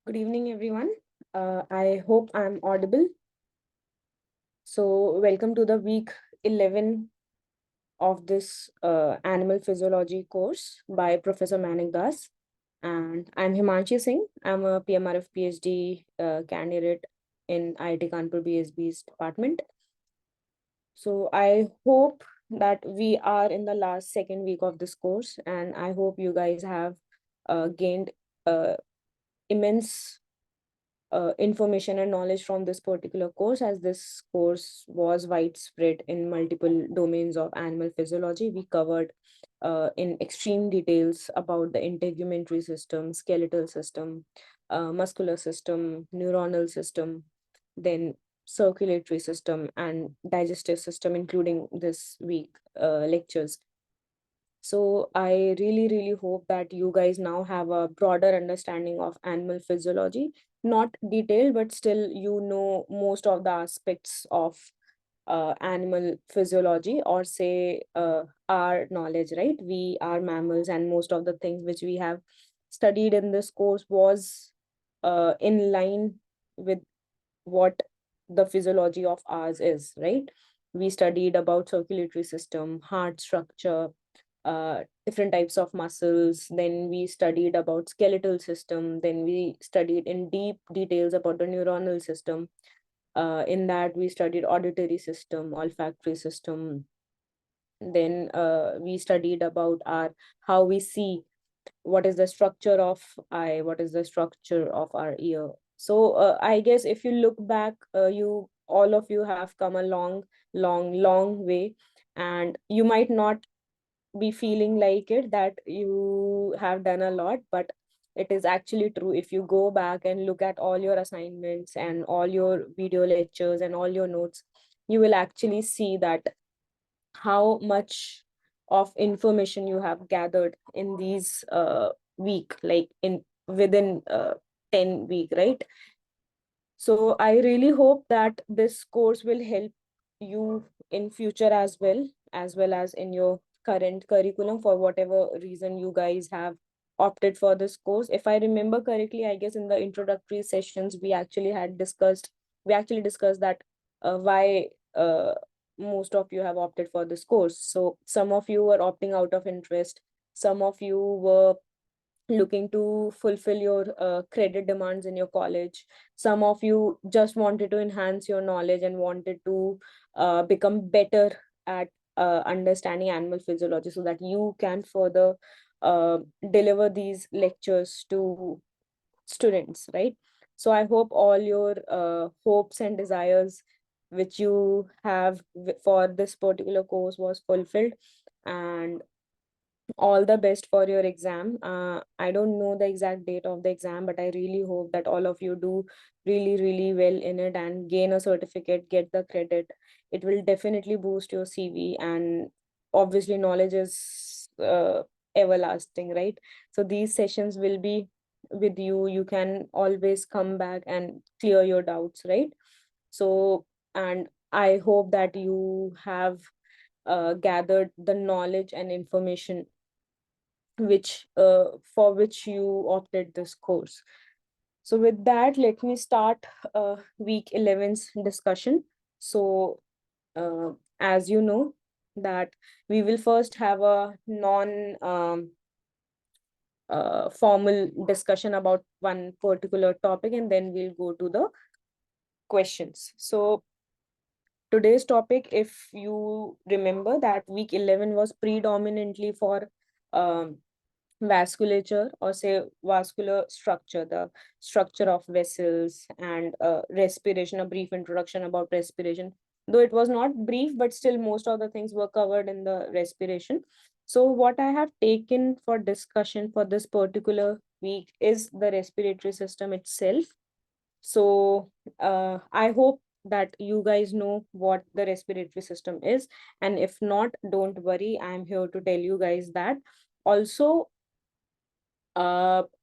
Good evening, everyone. I hope I'm audible. So, welcome to the week 11 of this animal physiology course by Professor Manik Das. And I'm Himanshi Singh. I'm a PMRF PhD candidate in IIT Kanpur BSB's department. So, I hope that we are in the last second week of this course, and I hope you guys have gained uh, immense information and knowledge from this particular course, as this course was widespread in multiple domains of animal physiology. We covered in extreme details about the integumentary system, skeletal system, muscular system, neuronal system, then circulatory system and digestive system, including this week lectures. So I really hope that you guys now have a broader understanding of animal physiology, not detailed, but still you know most of the aspects of animal physiology, or say our knowledge, right? We are mammals, and most of the things which we have studied in this course was in line with what the physiology of ours is, right? We studied about circulatory system, heart structure, different types of muscles. Then we studied about skeletal system. Then we studied in deep details about the neuronal system. In that we studied auditory system, olfactory system. Then we studied about our how we see, what is the structure of eye, what is the structure of our ear. So I guess if you look back, you all of you have come a long way, and you might not be feeling like it that you have done a lot, but it is actually true. If you go back and look at all your assignments and all your video lectures and all your notes, you will actually see that how much of information you have gathered in these week, like in within 10 week, right? So I really hope that this course will help you in future as well as in your current curriculum, for whatever reason you guys have opted for this course. If I remember correctly, I guess in the introductory sessions we actually discussed that why most of you have opted for this course. So some of you were opting out of interest, some of you were looking to fulfill your credit demands in your college, some of you just wanted to enhance your knowledge and wanted to become better at understanding animal physiology, so that you can further uh, deliver these lectures to students, right? So I hope all your hopes and desires which you have for this particular course was fulfilled, and all the best for your exam. I don't know the exact date of the exam, but I really hope that all of you do really well in it and gain a certificate, get the credit. It will definitely boost your CV, and obviously knowledge is everlasting, right? So these sessions will be with you. You can always come back and clear your doubts, right? So, and I hope that you have gathered the knowledge and information which for which you opted this course. So with that, let me start week 11's discussion. So as you know that we will first have a non formal discussion about one particular topic, and then we'll go to the questions. So today's topic, if you remember, that week 11 was predominantly for um, vasculature, or say vascular structure, the structure of vessels and respiration, a brief introduction about respiration. Though it was not brief, but still most of the things were covered in the respiration. So what I have taken for discussion for this particular week is the respiratory system itself. So I hope that you guys know what the respiratory system is, and if not, don't worry, I'm here to tell you guys that. Also,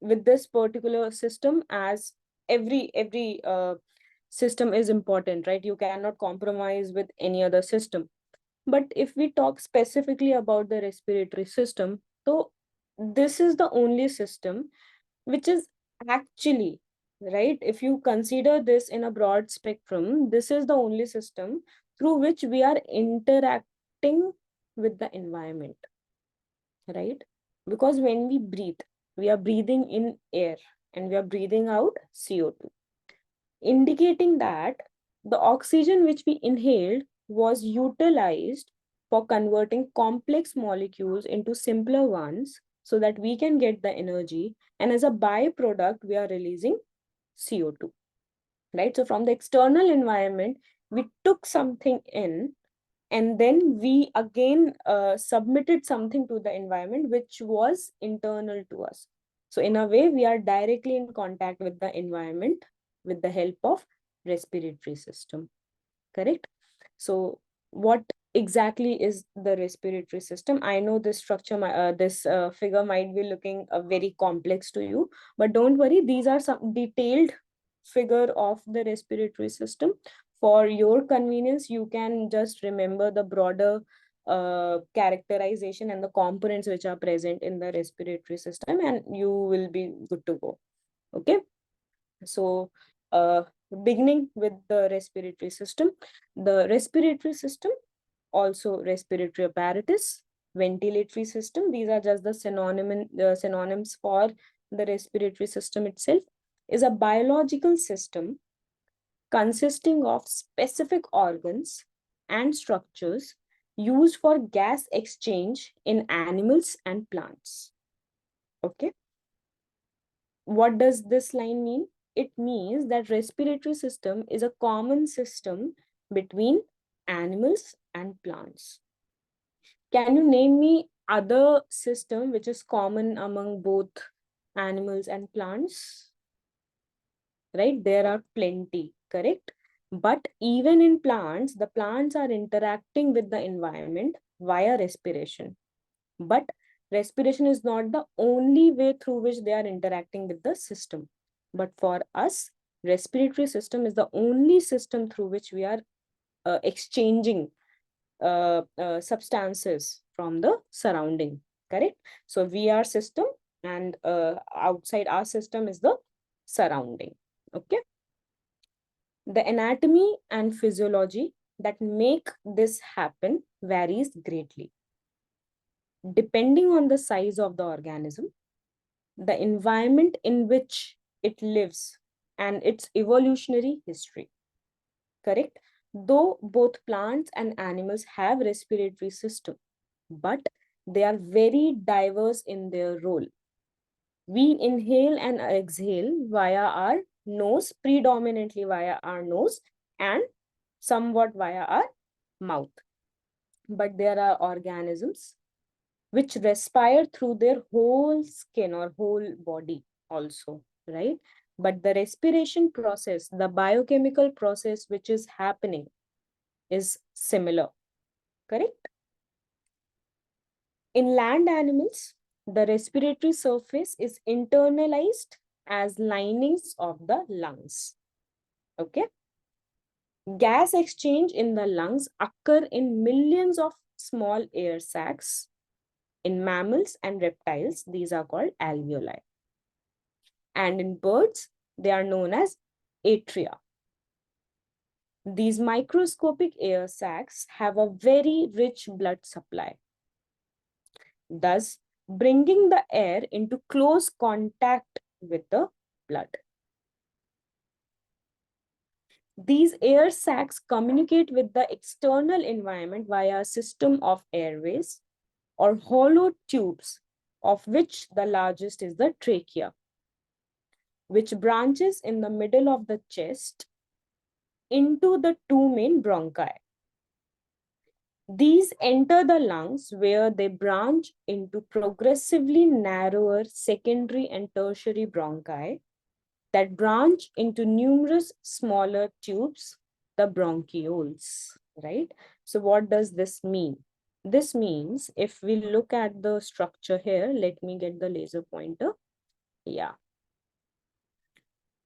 with this particular system, as every system is important, right? You cannot compromise with any other system. But if we talk specifically about the respiratory system, so this is the only system which is actually right? If you consider this in a broad spectrum, this is the only system through which we are interacting with the environment, right? Because when we breathe, we are breathing in air and we are breathing out CO2, indicating that the oxygen which we inhaled was utilized for converting complex molecules into simpler ones so that we can get the energy. And as a byproduct, we are releasing CO2, right? So from the external environment, we took something in and then we again submitted something to the environment which was internal to us. So in a way, we are directly in contact with the environment with the help of respiratory system, correct? So what exactly is the respiratory system? I know this structure, this figure might be looking very complex to you, but don't worry, these are some detailed figure of the respiratory system. For your convenience, you can just remember the broader characterization and the components which are present in the respiratory system, and you will be good to go. Okay. So, beginning with the respiratory system, also respiratory apparatus, ventilatory system, these are just the synonyms for the respiratory system itself, is a biological system consisting of specific organs and structures used for gas exchange in animals and plants. Okay. What does this line mean? It means that respiratory system is a common system between animals and plants. Can you name me other system which is common among both animals and plants? Right? There are plenty, correct? But even in plants, the plants are interacting with the environment via respiration. But respiration is not the only way through which they are interacting with the system. But for us, respiratory system is the only system through which we are exchanging substances from the surrounding, correct? So we are system, and outside our system is the surrounding. Okay. The anatomy and physiology that make this happen varies greatly depending on the size of the organism, the environment in which it lives, and its evolutionary history, correct? Though both plants and animals have respiratory system, but they are very diverse in their role. We inhale and exhale via our nose, predominantly via our nose, and somewhat via our mouth. But there are organisms which respire through their whole skin or whole body also, right? But the respiration process, the biochemical process which is happening is similar, correct? In land animals, the respiratory surface is internalized as linings of the lungs, okay? Gas exchange in the lungs occur in millions of small air sacs. In mammals and reptiles, these are called alveoli. And in birds, they are known as atria. These microscopic air sacs have a very rich blood supply, thus bringing the air into close contact with the blood. These air sacs communicate with the external environment via a system of airways or hollow tubes, of which the largest is the trachea, which branches in the middle of the chest into the two main bronchi. These enter the lungs where they branch into progressively narrower secondary and tertiary bronchi that branch into numerous smaller tubes, the bronchioles, right? So what does this mean? This means if we look at the structure here, let me get the laser pointer. Yeah.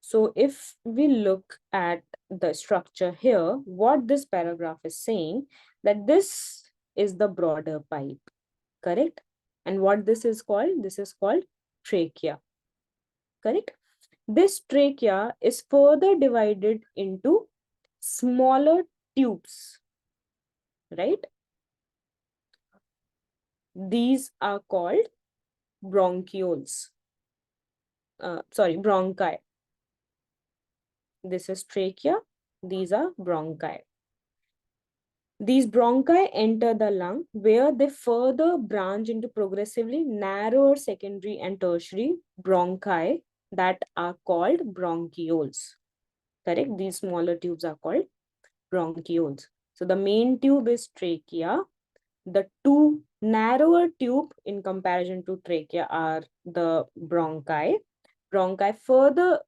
So if we look at the structure here, what this paragraph is saying, that this is the broader pipe, correct? And what this is called trachea, correct? This trachea is further divided into smaller tubes, right? These are called bronchioles. Bronchi. This is trachea. These are bronchi. These bronchi enter the lung where they further branch into progressively narrower secondary and tertiary bronchi that are called bronchioles. Correct? These smaller tubes are called bronchioles. So the main tube is trachea. The two narrower tube in comparison to trachea are the bronchi. Bronchi further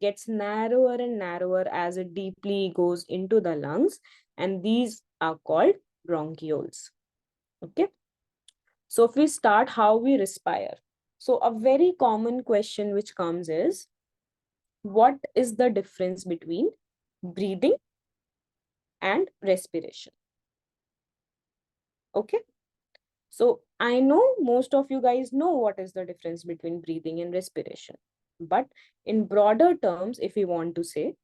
gets narrower and narrower as it deeply goes into the lungs, and these are called bronchioles. Okay. So if we start how we respire. So a very common question which comes is, what is the difference between breathing and respiration? Okay. So I know most of you guys know what is the difference between breathing and respiration. But in broader terms, if we want to say,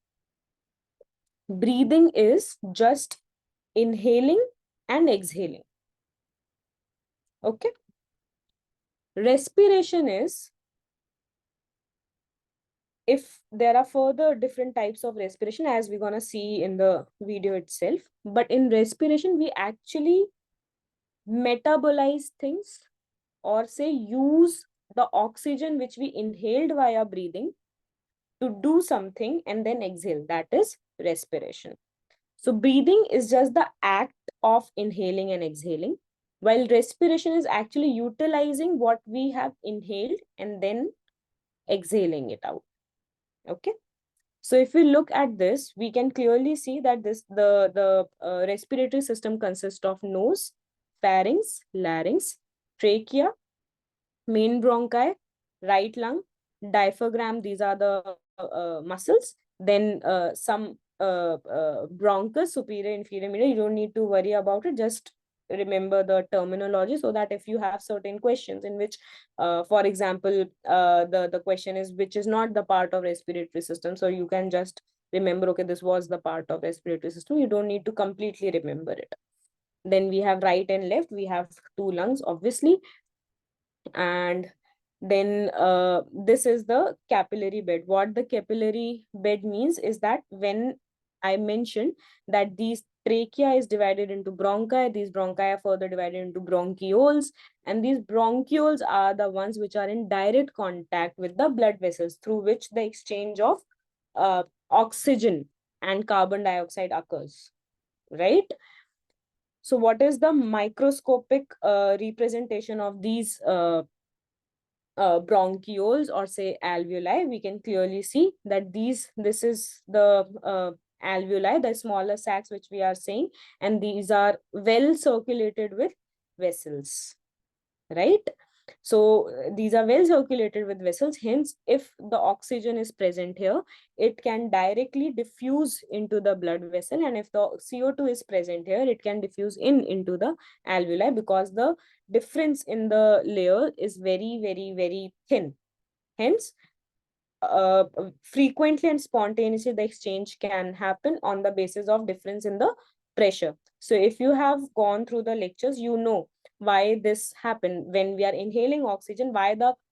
breathing is just inhaling and exhaling. Okay. Respiration is, if there are further different types of respiration, as we're going to see in the video itself. But in respiration, we actually metabolize things, or say use the oxygen which we inhaled via breathing to do something and then exhale. That is respiration. So breathing is just the act of inhaling and exhaling, while respiration is actually utilizing what we have inhaled and then exhaling it out. Okay. So if we look at this, we can clearly see that the respiratory system consists of nose, pharynx, larynx, trachea, main bronchi, right lung, diaphragm. These are the muscles. Then some bronchus, superior, inferior, middle. You don't need to worry about it. Just remember the terminology, so that if you have certain questions in which, for example, the question is which is not the part of respiratory system, so you can just remember, okay, this was the part of respiratory system. You don't need to completely remember it. Then we have right and left. We have two lungs, obviously. And then this is the capillary bed. What the capillary bed means is that when I mentioned that these trachea is divided into bronchi, these bronchi are further divided into bronchioles, and these bronchioles are the ones which are in direct contact with the blood vessels, through which the exchange of oxygen and carbon dioxide occurs, right? So what is the microscopic representation of these bronchioles, or say alveoli? We can clearly see that this is the alveoli, the smaller sacs which we are saying, and these are well circulated with vessels, right? So these are well circulated with vessels. Hence, if the oxygen is present here, it can directly diffuse into the blood vessel, and if the CO2 is present here, it can diffuse into the alveoli, because the difference in the layer is very, very, very thin. Hence, frequently and spontaneously the exchange can happen on the basis of difference in the pressure. So if you have gone through the lectures, you know why this happened. When we are inhaling oxygen,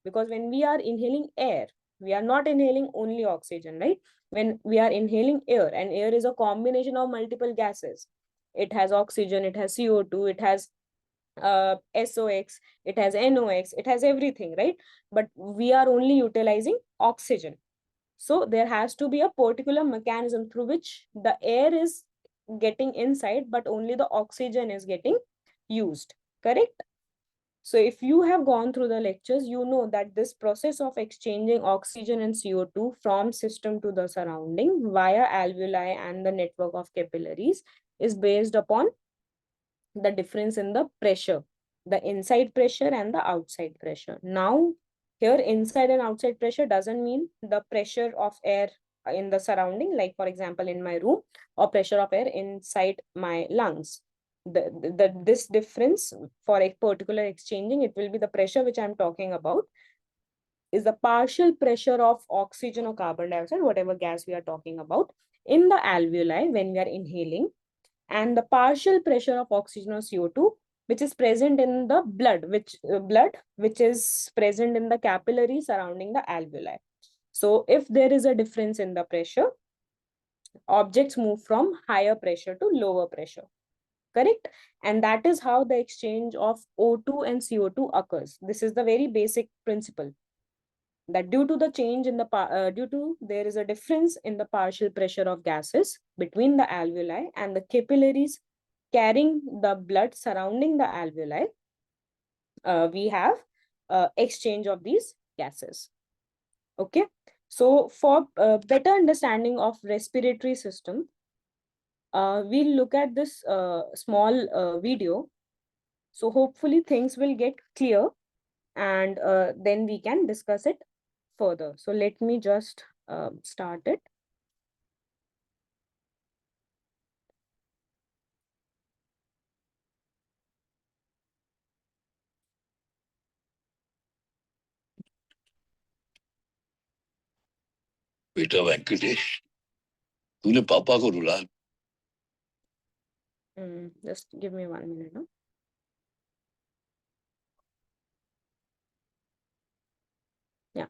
because when we are inhaling air, we are not inhaling only oxygen, right? When we are inhaling air, and air is a combination of multiple gases, it has oxygen, it has CO2, it has SOx, it has NOx, it has everything, right? But we are only utilizing oxygen. So there has to be a particular mechanism through which the air is getting inside, but only the oxygen is getting used, correct? So if you have gone through the lectures, you know that this process of exchanging oxygen and CO2 from system to the surrounding via alveoli and the network of capillaries is based upon the difference in the pressure, the inside pressure and the outside pressure. Now, here inside and outside pressure doesn't mean the pressure of air in the surrounding, like for example in my room, or pressure of air inside my lungs. This difference for a particular exchanging, it will be the pressure which I'm talking about. is the partial pressure of oxygen or carbon dioxide, whatever gas we are talking about, in the alveoli when we are inhaling, and the partial pressure of oxygen or CO2, which is present in the blood, which is present in the capillary surrounding the alveoli. So if there is a difference in the pressure, objects move from higher pressure to lower pressure. Correct? And that is how the exchange of O2 and CO2 occurs. This is the very basic principle, that due to the change in the there is a difference in the partial pressure of gases between the alveoli and the capillaries carrying the blood surrounding the alveoli, we have exchange of these gases. Okay, so for better understanding of respiratory system, we'll look at this small video. So hopefully things will get clear, and then we can discuss it further. So let me just start it. बेटा वेंकटेश, तूने पापा को रुला। Just give me 1 minute. No? Yeah.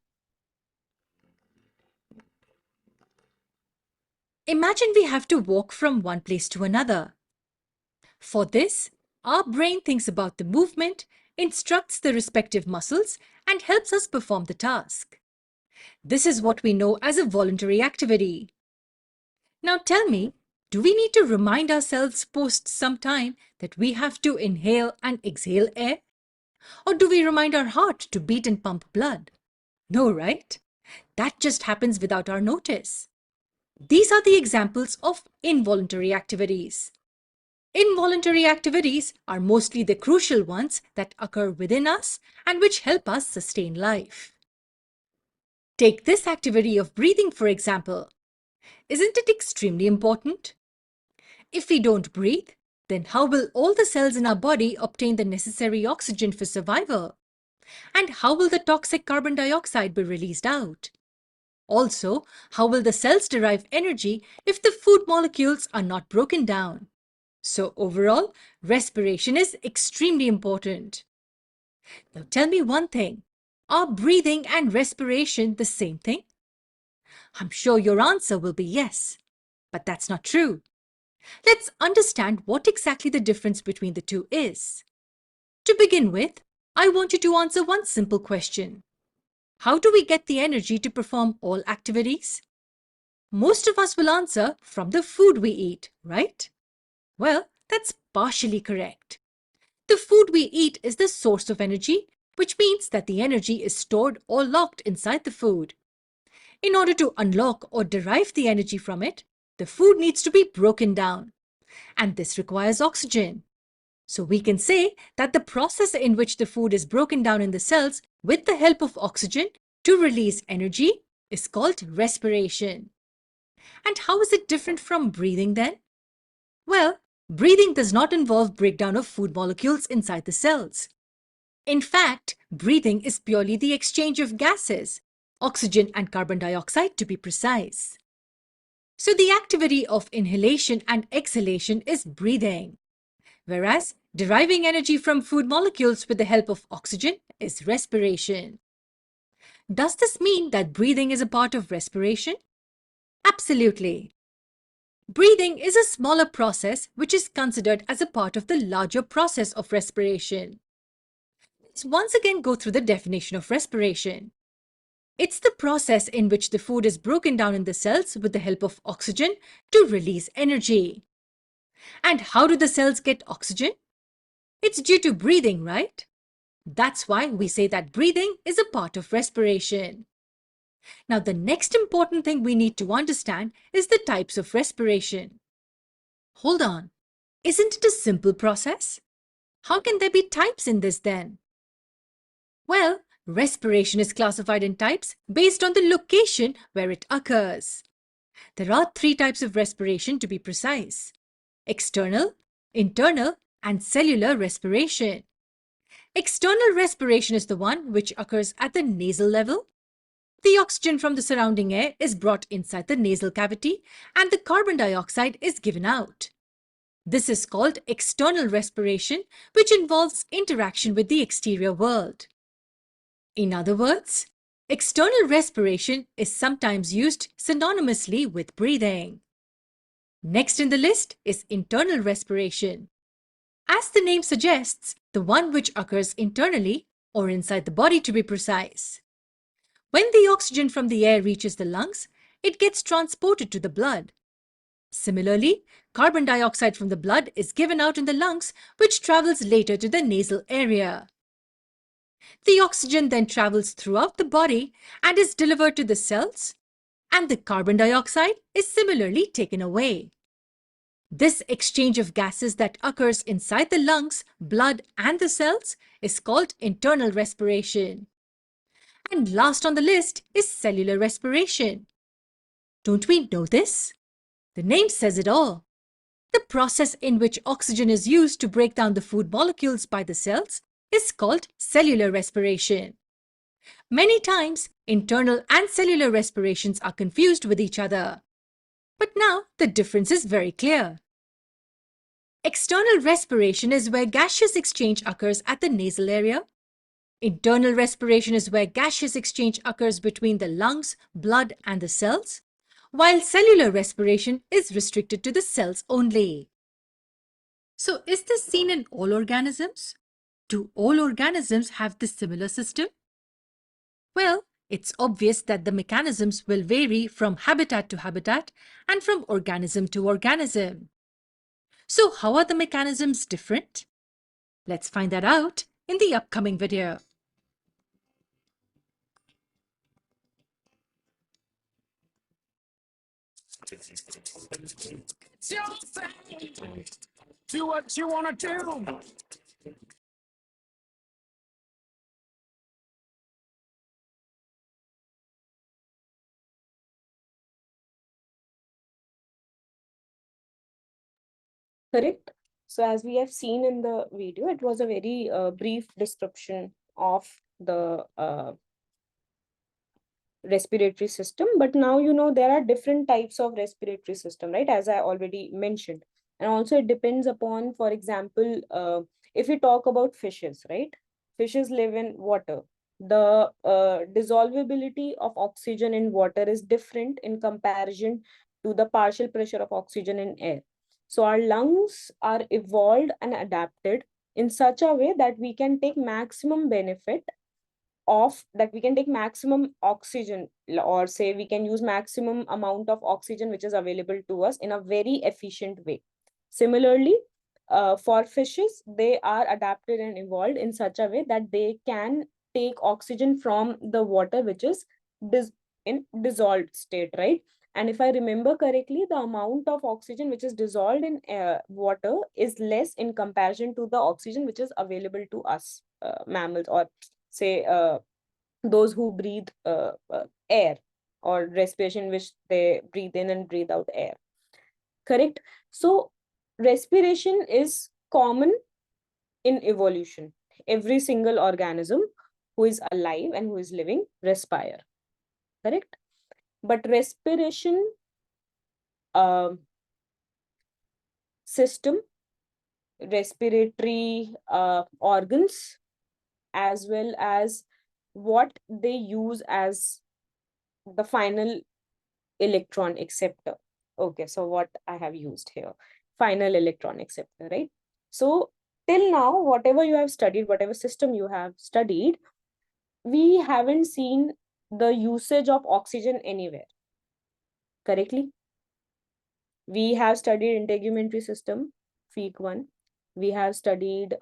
Imagine we have to walk from one place to another. For this, our brain thinks about the movement, instructs the respective muscles, and helps us perform the task. This is what we know as a voluntary activity. Now tell me, do we need to remind ourselves post some time that we have to inhale and exhale air? Or do we remind our heart to beat and pump blood? No, right? That just happens without our notice. These are the examples of involuntary activities. Involuntary activities are mostly the crucial ones that occur within us and which help us sustain life. Take this activity of breathing, for example. Isn't it extremely important? If we don't breathe, then how will all the cells in our body obtain the necessary oxygen for survival? And how will the toxic carbon dioxide be released out? Also, how will the cells derive energy if the food molecules are not broken down? So overall, respiration is extremely important. Now tell me one thing. Are breathing and respiration the same thing? I'm sure your answer will be yes, but that's not true. Let's understand what exactly the difference between the two is. To begin with, I want you to answer one simple question. How do we get the energy to perform all activities? Most of us will answer from the food we eat, right? Well, that's partially correct. The food we eat is the source of energy, which means that the energy is stored or locked inside the food. In order to unlock or derive the energy from it, the food needs to be broken down, and this requires oxygen. So we can say that the process in which the food is broken down in the cells with the help of oxygen to release energy is called respiration. And how is it different from breathing then? Well, breathing does not involve breakdown of food molecules inside the cells. In fact, breathing is purely the exchange of gases, oxygen and carbon dioxide to be precise. So the activity of inhalation and exhalation is breathing, whereas deriving energy from food molecules with the help of oxygen is respiration. Does this mean that breathing is a part of respiration? Absolutely. Breathing is a smaller process which is considered as a part of the larger process of respiration. Let's once again go through the definition of respiration. It's the process in which the food is broken down in the cells with the help of oxygen to release energy. And how do the cells get oxygen? It's due to breathing, right? That's why we say that breathing is a part of respiration. Now, the next important thing we need to understand is the types of respiration. Hold on, isn't it a simple process? How can there be types in this then? Well, respiration is classified in types based on the location where it occurs. There are 3 types of respiration to be precise: external, internal, and cellular respiration. External respiration is the one which occurs at the nasal level. The oxygen from the surrounding air is brought inside the nasal cavity and the carbon dioxide is given out. This is called external respiration, which involves interaction with the exterior world. In other words, external respiration is sometimes used synonymously with breathing. Next in the list is internal respiration. As the name suggests, the one which occurs internally or inside the body to be precise. When the oxygen from the air reaches the lungs, it gets transported to the blood. Similarly, carbon dioxide from the blood is given out in the lungs, which travels later to the nasal area. The oxygen then travels throughout the body and is delivered to the cells, and the carbon dioxide is similarly taken away. This exchange of gases that occurs inside the lungs, blood, and the cells is called internal respiration. And last on the list is cellular respiration. Don't we know this? The name says it all. The process in which oxygen is used to break down the food molecules by the cells is called cellular respiration. Many times, internal and cellular respirations are confused with each other. But now the difference is very clear. External respiration is where gaseous exchange occurs at the nasal area. Internal respiration is where gaseous exchange occurs between the lungs, blood, and the cells, while cellular respiration is restricted to the cells only. So, is this seen in all organisms? Do all organisms have this similar system? Well, it's obvious that the mechanisms will vary from habitat to habitat and from organism to organism. So, how are the mechanisms different? Let's find that out in the upcoming video. It's your thing. Do what you want to do. Correct. So as we have seen in the video, it was a very brief description of the respiratory system, but now there are different types of respiratory system, right, as I already mentioned. And also it depends upon, for example, if we talk about fishes, right, fishes live in water. The dissolvability of oxygen in water is different in comparison to the partial pressure of oxygen in air. So our lungs are evolved and adapted in such a way that we can take maximum benefit of that, we can take maximum oxygen, or say we can use maximum amount of oxygen which is available to us in a very efficient way. Similarly, for fishes, they are adapted and evolved in such a way that they can take oxygen from the water which is in dissolved state, right? And if I remember correctly, the amount of oxygen which is dissolved in water is less in comparison to the oxygen which is available to us mammals, or say those who breathe air, or respiration which they breathe in and breathe out air. Correct. So respiration is common in evolution. Every single organism who is alive and who is living respire. Correct. But respiration system, respiratory organs, as well as what they use as the final electron acceptor. Okay, so what I have used here, final electron acceptor, right? So till now, whatever you have studied, whatever system you have studied, we haven't seen the usage of oxygen anywhere. Correctly? We have studied integumentary system, FEEC 1. We have studied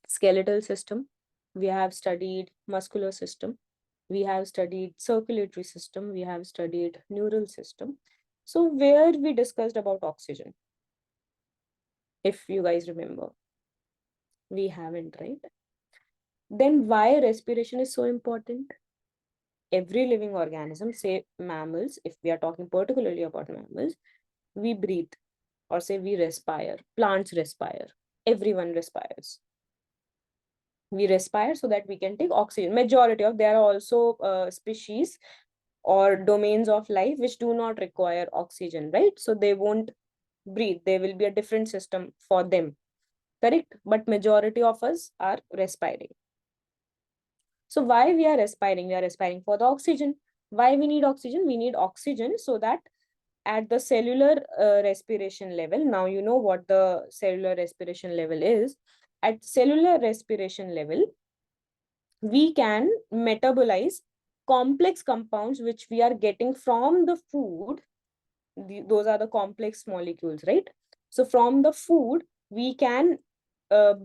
skeletal system. We have studied muscular system. We have studied circulatory system. We have studied neural system. So where we discussed about oxygen, if you guys remember, we haven't, right? Then why respiration is so important? Every living organism, say mammals, if we are talking particularly about mammals, we breathe, or say we respire. Plants respire. Everyone respires. We respire so that we can take oxygen. Majority of, there are also species or domains of life which do not require oxygen, right? So they won't breathe. There will be a different system for them, correct? But majority of us are respiring. So why we are respiring? We are respiring for the oxygen. Why we need oxygen? We need oxygen so that at the cellular respiration level, now you know what the cellular respiration level is. At cellular respiration level, we can metabolize complex compounds which we are getting from the food. Those are the complex molecules, right? So from the food, we can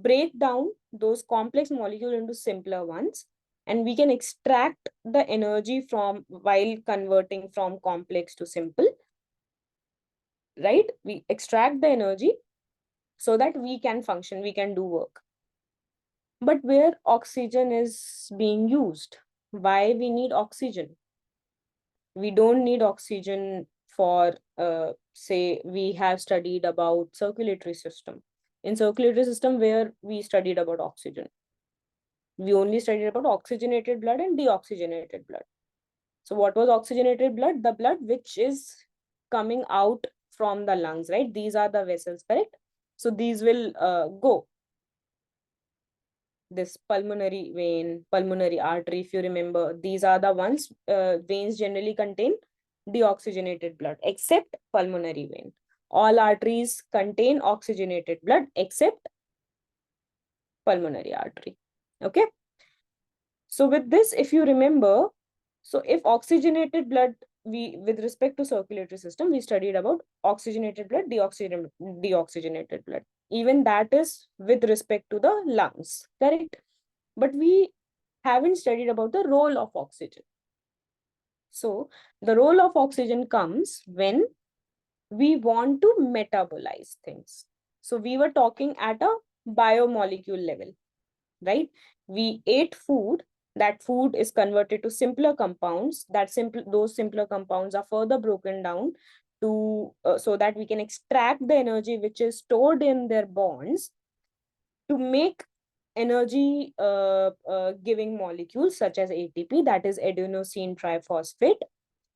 break down those complex molecules into simpler ones, and we can extract the energy from while converting from complex to simple, right? We extract the energy so that we can function, we can do work. But where oxygen is being used, why we need oxygen? We don't need oxygen for, say, we have studied about circulatory system. In circulatory system, where we studied about oxygen, we only studied about oxygenated blood and deoxygenated blood. So what was oxygenated blood? The blood which is coming out from the lungs, right? These are the vessels, correct? So these will go. This pulmonary vein, pulmonary artery, if you remember, these are the ones, veins generally contain deoxygenated blood, except pulmonary vein. All arteries contain oxygenated blood except pulmonary artery. Okay. So with this, if you remember, so if oxygenated blood, we, with respect to circulatory system, we studied about oxygenated blood, deoxygenated blood. Even that is with respect to the lungs, correct? But we haven't studied about the role of oxygen. So the role of oxygen comes when we want to metabolize things. So we were talking at a biomolecule level, right? We ate food, that food is converted to simpler compounds, those simpler compounds are further broken down to so that we can extract the energy which is stored in their bonds to make energy giving molecules such as ATP, that is adenosine triphosphate.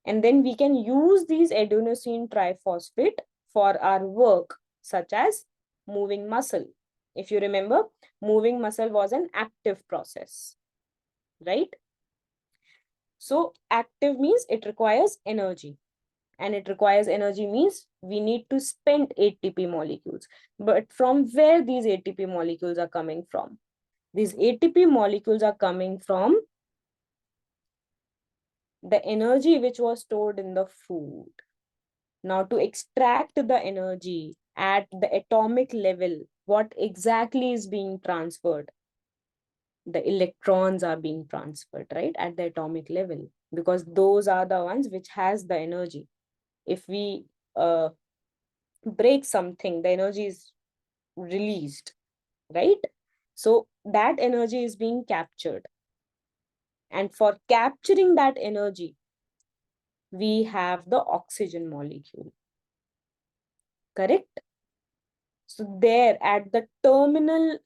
And then we can use these adenosine triphosphate for our work, such as moving muscle. If you remember, moving muscle was an active process, right? So active means it requires energy. And it requires energy means we need to spend ATP molecules. But from where these ATP molecules are coming from? These ATP molecules are coming from the energy which was stored in the food. Now, to extract the energy at the atomic level, what exactly is being transferred? The electrons are being transferred, right, at the atomic level, because those are the ones which has the energy. If we break something, the energy is released, right? So that energy is being captured. And for capturing that energy, we have the oxygen molecule, correct? So there at the terminal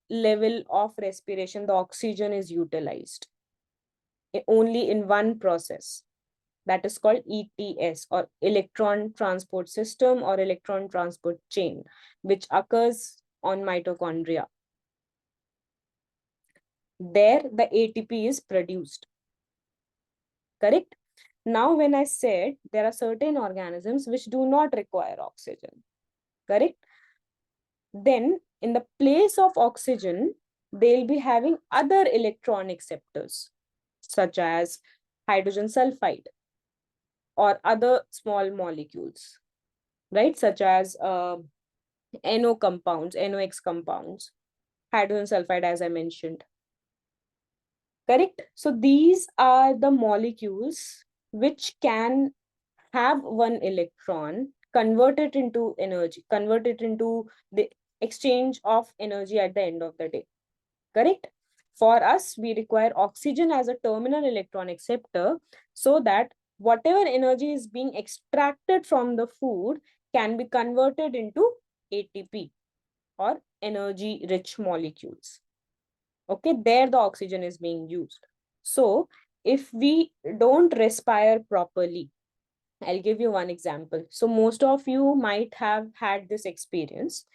level of respiration, the oxygen is utilized only in one process, that is called ETS, or electron transport system or electron transport chain, which occurs on mitochondria. There the ATP is produced, correct? Now when I said there are certain organisms which do not require oxygen, correct? Then in the place of oxygen, they'll be having other electron acceptors, such as hydrogen sulfide or other small molecules, right? Such as NO compounds, NOx compounds, hydrogen sulfide, as I mentioned, correct? So these are the molecules which can have one electron, convert it into energy, convert it into the exchange of energy at the end of the day, correct? For us, we require oxygen as a terminal electron acceptor so that whatever energy is being extracted from the food can be converted into ATP or energy rich molecules. Okay, there the oxygen is being used. So if we don't respire properly, I'll give you one example. So most of you might have had this experience.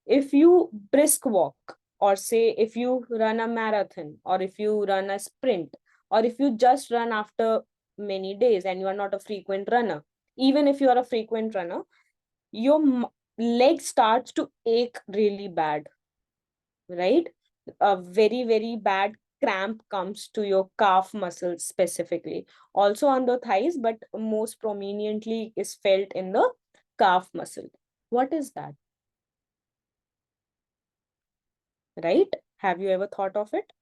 If you brisk walk, or say if you run a marathon, or if you run a sprint, or if you just run after many days and you are not a frequent runner, even if you are a frequent runner, your leg starts to ache really bad, right? A very, very bad cramp comes to your calf muscles specifically, also on the thighs, but most prominently is felt in the calf muscle. What is that? Right? Have you ever thought of it?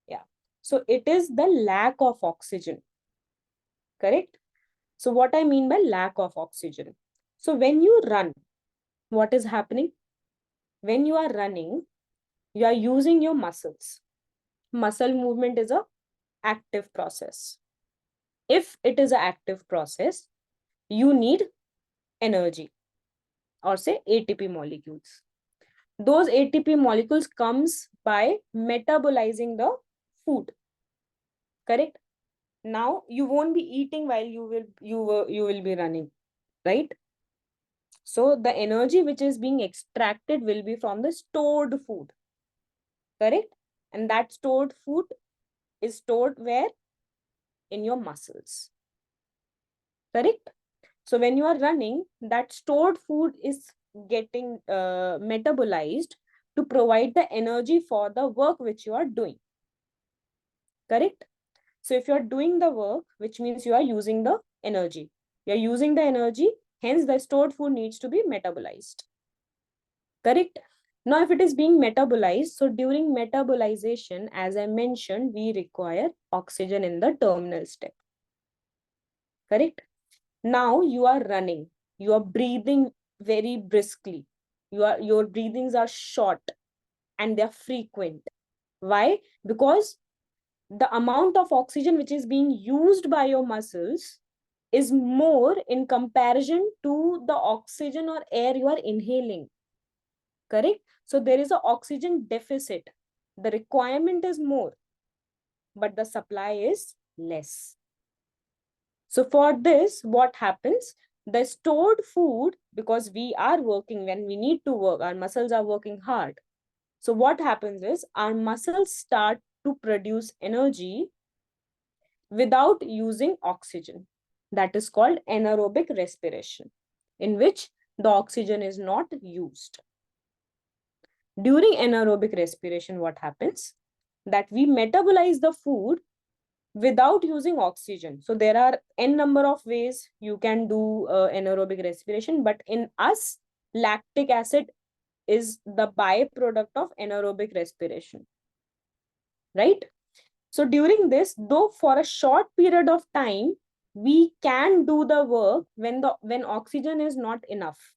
Yeah. So it is the lack of oxygen. Correct? So what I mean by lack of oxygen. So when you run, what is happening? When you are running, you are using your muscles. Muscle movement is a active process. If it is an active process, you need energy, or say ATP molecules. Those ATP molecules comes by metabolizing the food. Correct? Now you won't be eating while you will be running, right? So the energy which is being extracted will be from the stored food. Correct? And that stored food is stored where? In your muscles. Correct? So when you are running, that stored food is getting metabolized to provide the energy for the work which you are doing. Correct? So if you are doing the work, which means you are using the energy. You are using the energy, hence the stored food needs to be metabolized. Correct? Now, if it is being metabolized, so during metabolization, as I mentioned, we require oxygen in the terminal step. Correct? Now you are running, you are breathing very briskly. Your breathings are short and they're frequent. Why? Because the amount of oxygen which is being used by your muscles is more in comparison to the oxygen or air you are inhaling. Correct? So there is an oxygen deficit. The requirement is more, but the supply is less. So for this, what happens? The stored food, because we are working when we need to work, our muscles are working hard. So what happens is our muscles start to produce energy without using oxygen. That is called anaerobic respiration, in which the oxygen is not used. During anaerobic respiration, what happens? That we metabolize the food without using oxygen. So there are n number of ways you can do anaerobic respiration, but in us, lactic acid is the byproduct of anaerobic respiration, right? So during this, though for a short period of time, we can do the work when oxygen is not enough,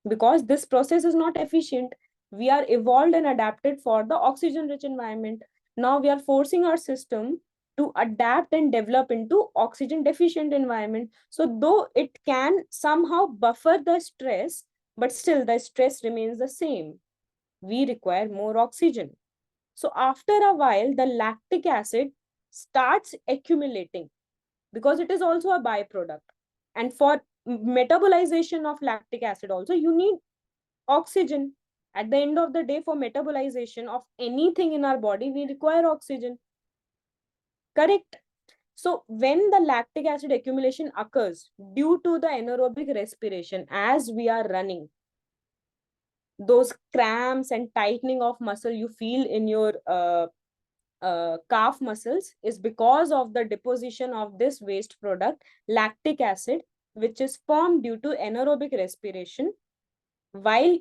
because this process is not efficient. We are evolved and adapted for the oxygen rich environment. Now we are forcing our system to adapt and develop into oxygen deficient environment. So though it can somehow buffer the stress, but still the stress remains the same. We require more oxygen. So after a while, the lactic acid starts accumulating, because it is also a byproduct. And for metabolization of lactic acid also, you need oxygen. At the end of the day, for metabolization of anything in our body, we require oxygen. Correct? So when the lactic acid accumulation occurs due to the anaerobic respiration, as we are running, those cramps and tightening of muscle you feel in your calf muscles is because of the deposition of this waste product, lactic acid, which is formed due to anaerobic respiration, while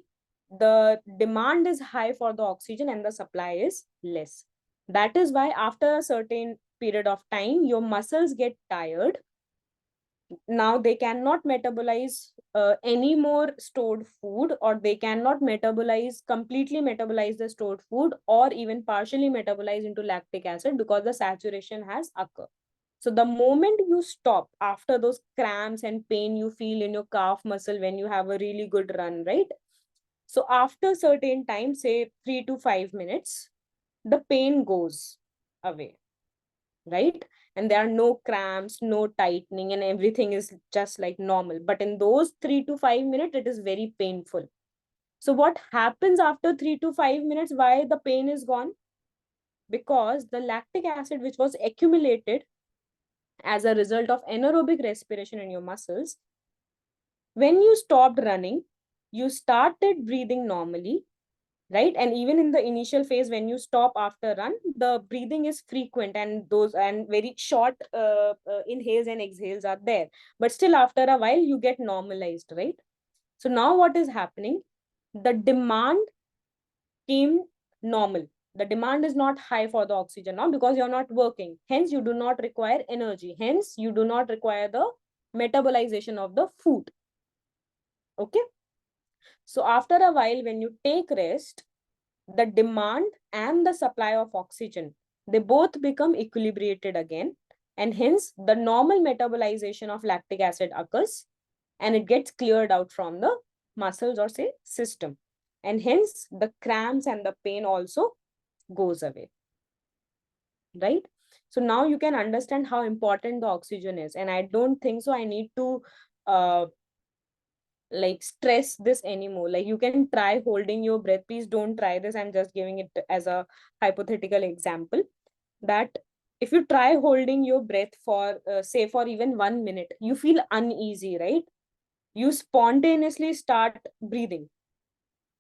the demand is high for the oxygen and the supply is less. That is why after a certain period of time, your muscles get tired. Now they cannot metabolize any more stored food, or they cannot completely metabolize the stored food, or even partially metabolize into lactic acid, because the saturation has occurred. So the moment you stop after those cramps and pain you feel in your calf muscle when you have a really good run, right? So after certain time, say 3 to 5 minutes, the pain goes away, right? And there are no cramps, no tightening, and everything is just like normal. But in those 3 to 5 minutes, it is very painful. So what happens after 3 to 5 minutes? Why the pain is gone? Because the lactic acid, which was accumulated as a result of anaerobic respiration in your muscles, when you stopped running, you started breathing normally, right? And even in the initial phase, when you stop after run, the breathing is frequent, and those and very short inhales and exhales are there. But still, after a while, you get normalized, right? So now what is happening? The demand came normal. The demand is not high for the oxygen now because you're not working. Hence, you do not require energy. Hence, you do not require the metabolization of the food. Okay. So after a while, when you take rest, the demand and the supply of oxygen, they both become equilibrated again. And hence, the normal metabolization of lactic acid occurs and it gets cleared out from the muscles or say system. And hence, the cramps and the pain also goes away, right? So now you can understand how important the oxygen is. And I don't think so I need to like stress this anymore. Like you can try holding your breath. Please don't try this. I'm just giving it as a hypothetical example, that if you try holding your breath for say for even 1 minute, you feel uneasy, right? You spontaneously start breathing,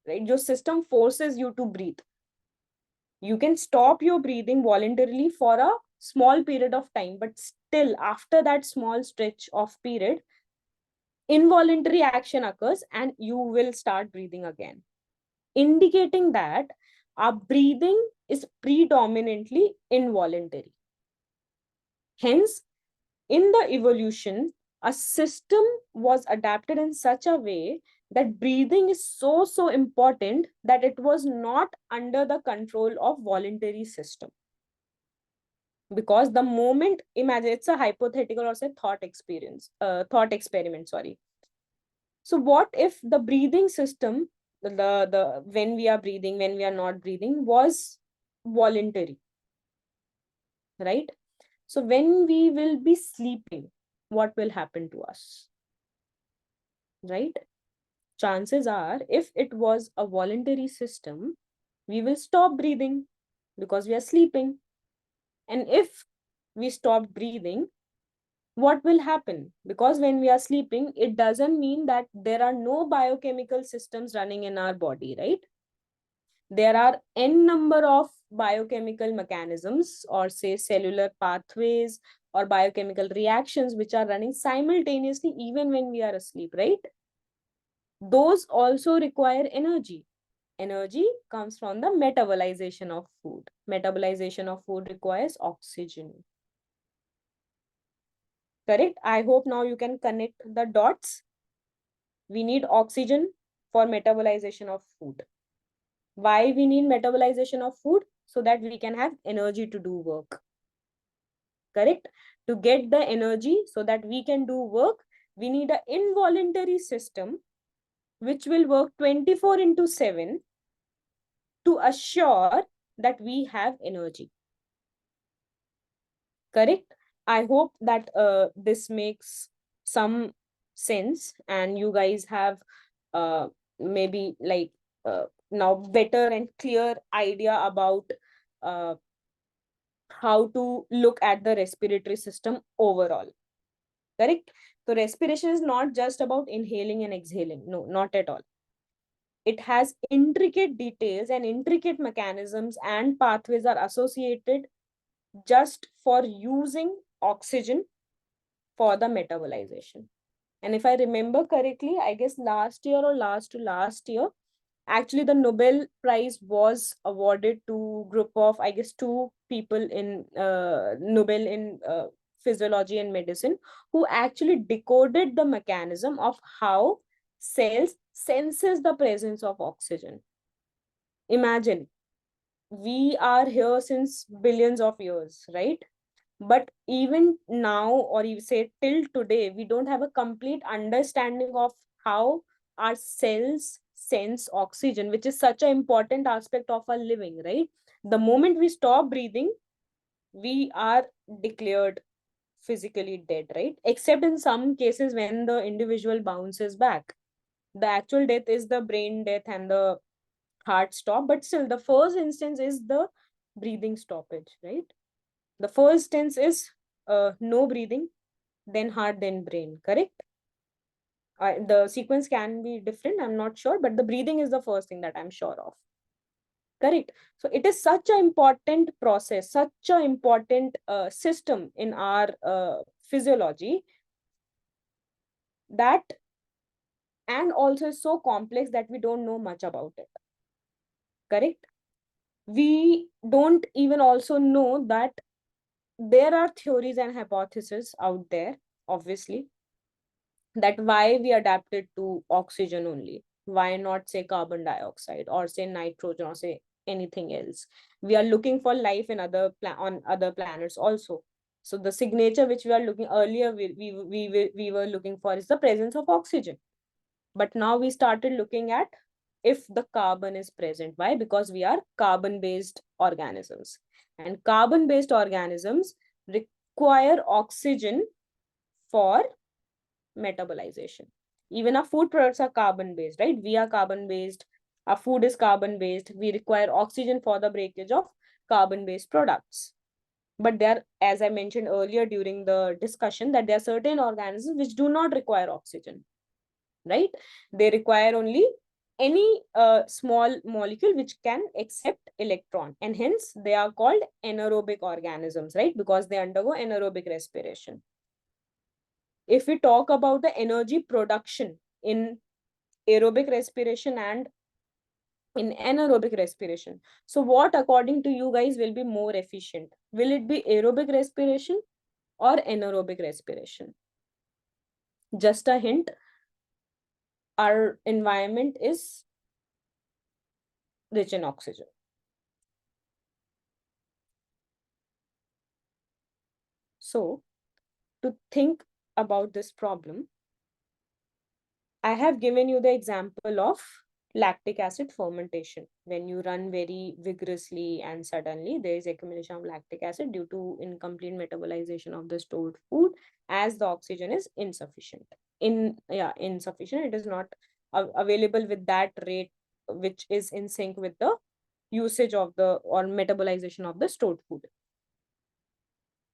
right? Your system forces you to breathe. You can stop your breathing voluntarily for a small period of time, but still after that small stretch of period, involuntary action occurs and you will start breathing again, indicating that our breathing is predominantly involuntary. Hence, in the evolution, a system was adapted in such a way that breathing is so important that it was not under the control of voluntary system. Because the moment, imagine, it's a hypothetical or say thought experiment, sorry. So what if the breathing system, the when we are breathing, when we are not breathing, was voluntary, right? So when we will be sleeping, what will happen to us, right? Chances are, if it was a voluntary system, we will stop breathing because we are sleeping. And if we stop breathing, what will happen? Because when we are sleeping, it doesn't mean that there are no biochemical systems running in our body, right? There are n number of biochemical mechanisms or say cellular pathways or biochemical reactions which are running simultaneously even when we are asleep, right? Those also require energy. Energy comes from the metabolization of food. Metabolization of food requires oxygen. Correct? I hope now you can connect the dots. We need oxygen for metabolization of food. Why we need metabolization of food? So that we can have energy to do work. Correct? To get the energy so that we can do work, we need an involuntary system which will work 24/7 to assure that we have energy. Correct? I hope that this makes some sense and you guys have maybe like now better and clear idea about uh, how to look at the respiratory system overall. Correct? So respiration is not just about inhaling and exhaling. No, not at all. It has intricate details and intricate mechanisms and pathways are associated just for using oxygen for the metabolization. And if I remember correctly, I guess last year or last to last year, actually the Nobel Prize was awarded to group of, I guess, two people in Nobel in physiology and medicine who actually decoded the mechanism of how cells senses the presence of oxygen. Imagine, we are here since billions of years, right? But even now, or you say till today, we don't have a complete understanding of how our cells sense oxygen, which is such an important aspect of our living, right? The moment we stop breathing, we are declared physically dead, right? Except in some cases when the individual bounces back. The actual death is the brain death and the heart stop, but still the first instance is the breathing stoppage, right? The first instance is no breathing, then heart, then brain, correct? The sequence can be different, I'm not sure, but the breathing is the first thing that I'm sure of. Correct. So it is such an important process, such an important system in our physiology, that, and also is so complex that we don't know much about it. Correct. We don't even also know that there are theories and hypotheses out there, obviously, that why we adapted to oxygen only. Why not say carbon dioxide or say nitrogen or say anything else? We are looking for life in on other planets also. So the signature which we are looking earlier, we were looking for is the presence of oxygen. But now we started looking at if the carbon is present. Why? Because we are carbon-based organisms. And carbon-based organisms require oxygen for metabolization. Even our food products are carbon-based, right? We are carbon-based. Our food is carbon-based. We require oxygen for the breakage of carbon-based products. But there, as I mentioned earlier during the discussion, that there are certain organisms which do not require oxygen, right? They require only any small molecule which can accept electron, and hence they are called anaerobic organisms, right? Because they undergo anaerobic respiration. If we talk about the energy production in aerobic respiration and in anaerobic respiration, so what according to you guys will be more efficient? Will it be aerobic respiration or anaerobic respiration? Just a hint, our environment is rich in oxygen. So to think about this problem, I have given you the example of lactic acid fermentation. When you run very vigorously and suddenly there is accumulation of lactic acid due to incomplete metabolization of the stored food, as the oxygen is insufficient. Insufficient. It is not available with that rate which is in sync with the usage of the or metabolization of the stored food,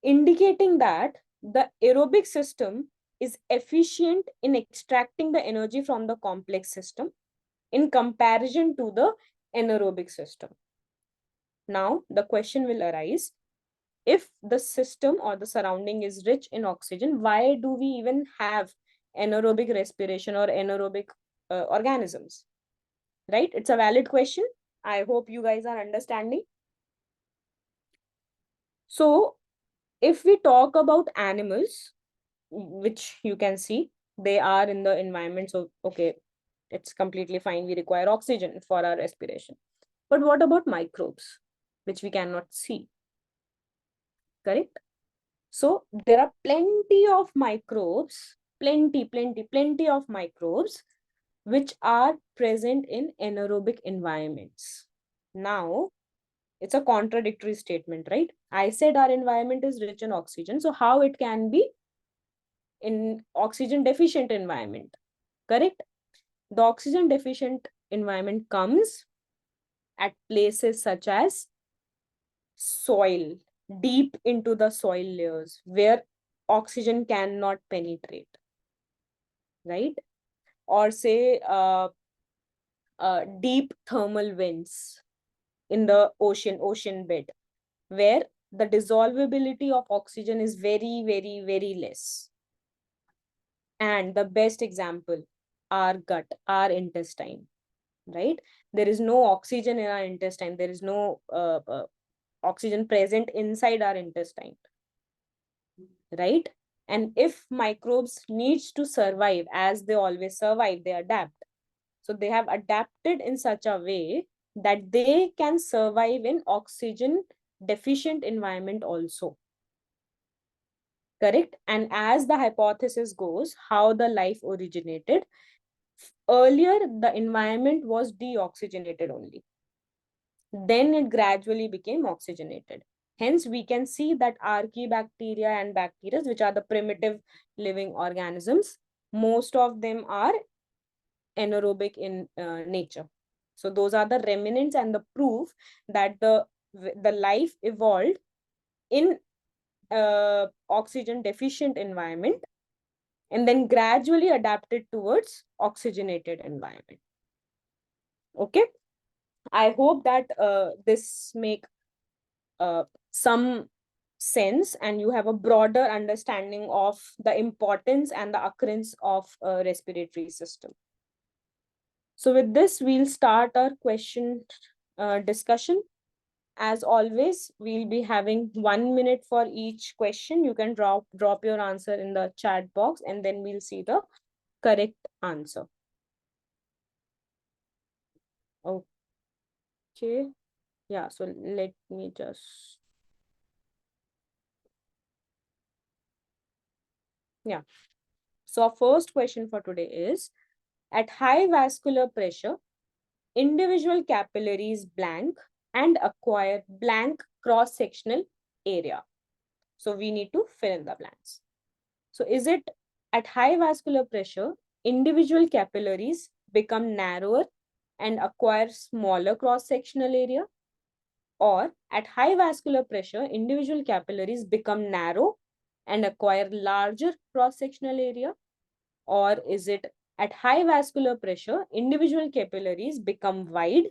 indicating that the aerobic system is efficient in extracting the energy from the complex system in comparison to the anaerobic system. Now, the question will arise, if the system or the surrounding is rich in oxygen, why do we even have anaerobic respiration or anaerobic organisms? Right? It's a valid question. I hope you guys are understanding. So, if we talk about animals, which you can see, they are in the environment. So, okay, it's completely fine. We require oxygen for our respiration. But what about microbes, which we cannot see? Correct? So there are plenty of microbes, plenty of microbes, which are present in anaerobic environments. Now, it's a contradictory statement, right? I said our environment is rich in oxygen. So how it can be in oxygen deficient environment? Correct? The oxygen deficient environment comes at places such as soil, deep into the soil layers where oxygen cannot penetrate, right? Or say deep thermal vents in the ocean bed, where the dissolvability of oxygen is very less. And the best example, our gut, our intestine, right? There is no oxygen in our intestine. There is no oxygen present inside our intestine, right? And if microbes needs to survive, as they always survive, they adapt. So they have adapted in such a way that they can survive in oxygen deficient environment also. Correct? And as the hypothesis goes, how the life originated, earlier the environment was deoxygenated only. Then it gradually became oxygenated. Hence, we can see that archaebacteria and bacteria, which are the primitive living organisms, most of them are anaerobic in nature. So those are the remnants and the proof that the life evolved in oxygen deficient environment and then gradually adapted towards oxygenated environment. Okay, I hope that this make some sense and you have a broader understanding of the importance and the occurrence of a respiratory system. So with this, we'll start our question discussion. As always, we'll be having 1 minute for each question. You can drop your answer in the chat box and then we'll see the correct answer. Okay. Yeah, so let me just. Yeah. So our first question for today is, at high vascular pressure, individual capillaries blank and acquire blank cross-sectional area. So we need to fill in the blanks. So is it at high vascular pressure, individual capillaries become narrower and acquire smaller cross-sectional area? Or at high vascular pressure, individual capillaries become narrow and acquire larger cross-sectional area? Or is it at high vascular pressure, individual capillaries become wide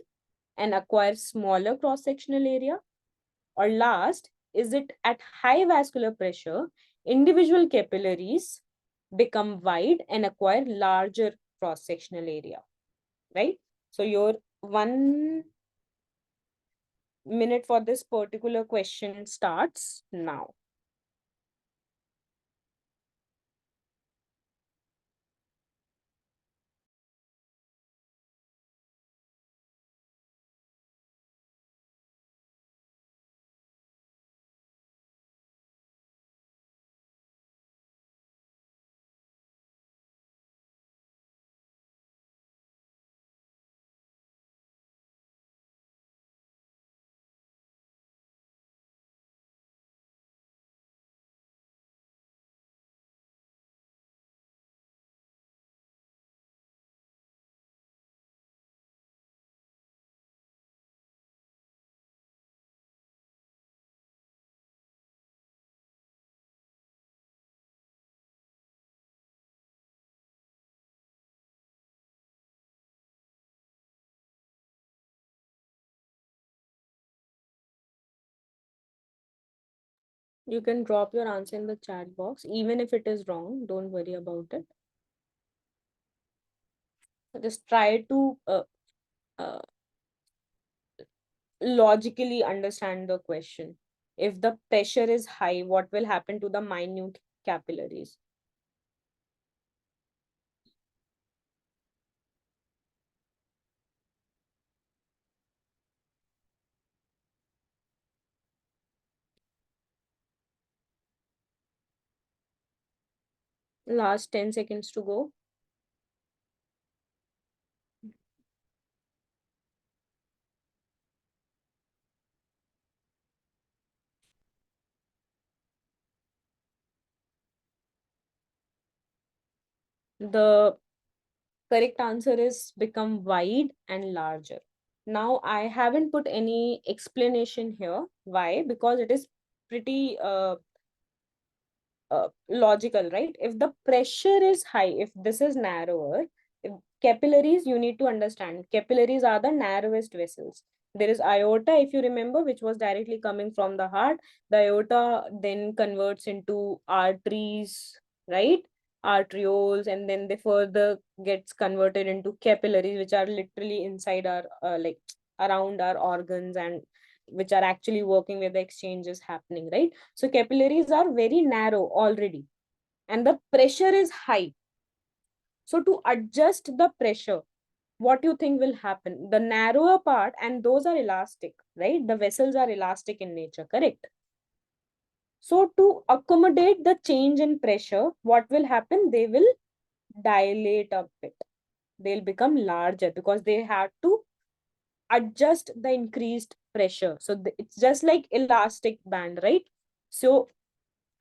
and acquire smaller cross-sectional area? Or last, is it at high vascular pressure, individual capillaries become wide and acquire larger cross-sectional area, right? So your 1 minute for this particular question starts now. You can drop your answer in the chat box. Even if it is wrong, don't worry about it. Just try to uh, logically understand the question. If the pressure is high, what will happen to the minute capillaries? Last 10 seconds to go. The correct answer is become wide and larger. Now, I haven't put any explanation here. Why? Because it is pretty logical, right? If the pressure is high, if this is narrower, if capillaries, you need to understand, capillaries are the narrowest vessels. There is aorta, if you remember, which was directly coming from the heart. The aorta then converts into arteries, right? Arterioles, and then they further gets converted into capillaries, which are literally inside our like around our organs, and which are actually working where the exchange is happening, right? So capillaries are very narrow already and the pressure is high. So to adjust the pressure, what do you think will happen? The narrower part, and those are elastic, right? The vessels are elastic in nature, correct? So to accommodate the change in pressure, what will happen? They will dilate a bit. They'll become larger because they have to adjust the increased pressure. So it's just like elastic band, right? So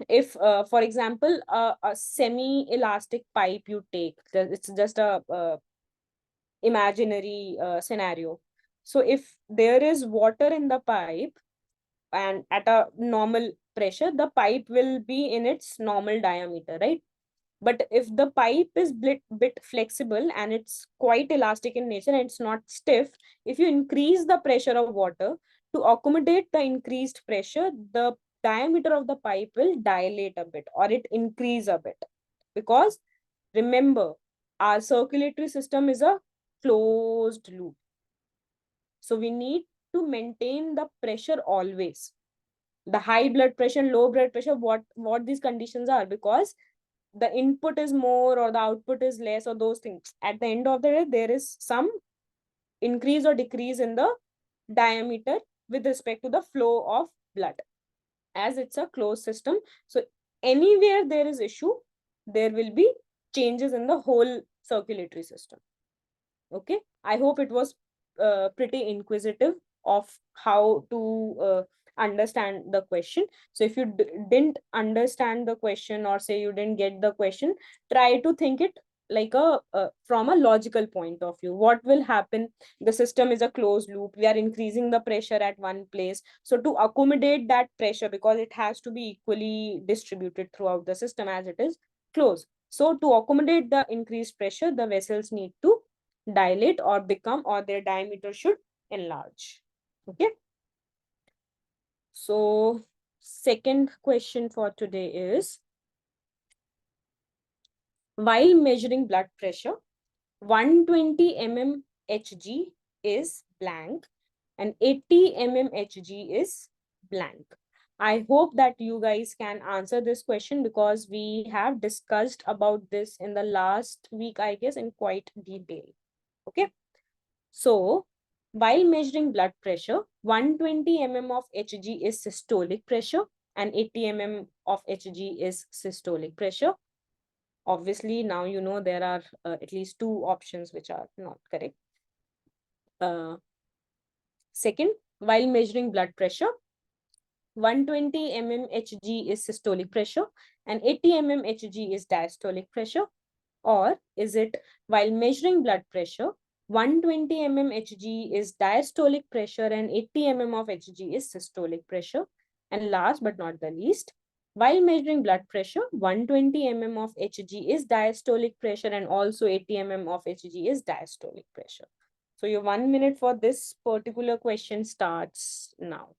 if for example a semi elastic pipe you take, it's just a imaginary scenario. So if there is water in the pipe and at a normal pressure, the pipe will be in its normal diameter, right? But if the pipe is bit flexible and it's quite elastic in nature and it's not stiff, if you increase the pressure of water to accommodate the increased pressure, the diameter of the pipe will dilate a bit or it increase a bit. Because remember, our circulatory system is a closed loop. So we need to maintain the pressure always. The high blood pressure, low blood pressure, what these conditions are, because the input is more or the output is less or those things. At the end of the day, there is some increase or decrease in the diameter with respect to the flow of blood, as it's a closed system. So anywhere there is issue, there will be changes in the whole circulatory system. Okay, I hope it was pretty inquisitive of how to understand the question. So if you didn't understand the question, or say you didn't get the question, try to think it like a from a logical point of view. What will happen? The system is a closed loop, we are increasing the pressure at one place, so to accommodate that pressure, because it has to be equally distributed throughout the system as it is closed, so to accommodate the increased pressure, the vessels need to dilate or become, or their diameter should enlarge. Okay. So second question for today is, while measuring blood pressure, 120 mm Hg is blank and 80 mm Hg is blank. I hope that you guys can answer this question, because we have discussed about this in the last week, I guess, in quite detail. Okay. So, while measuring blood pressure, 120 mm of Hg is systolic pressure and 80 mm of Hg is systolic pressure. Obviously, now you know there are at least two options which are not correct. Second, while measuring blood pressure, 120 mm Hg is systolic pressure and 80 mm Hg is diastolic pressure. Or is it, while measuring blood pressure, 120 mm Hg is diastolic pressure and 80 mm of Hg is systolic pressure? And last but not the least, while measuring blood pressure, 120 mm of Hg is diastolic pressure and also 80 mm of Hg is diastolic pressure. So your 1 minute for this particular question starts now.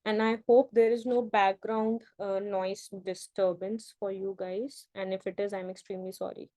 And I hope there is no background noise disturbance for you guys. And if it is, I'm extremely sorry.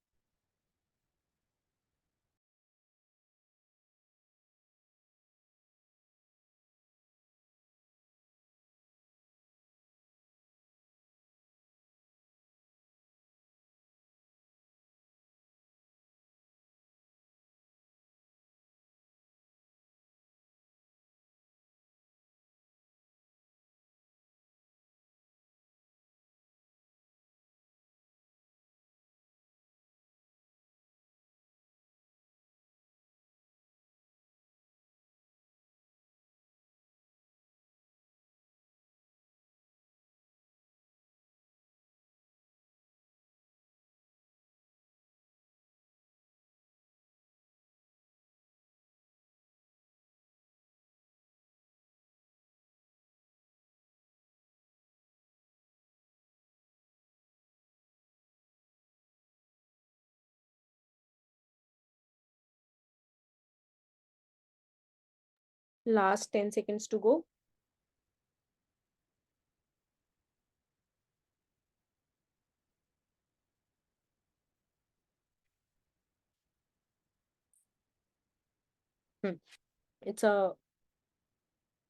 Last 10 seconds to go. It's a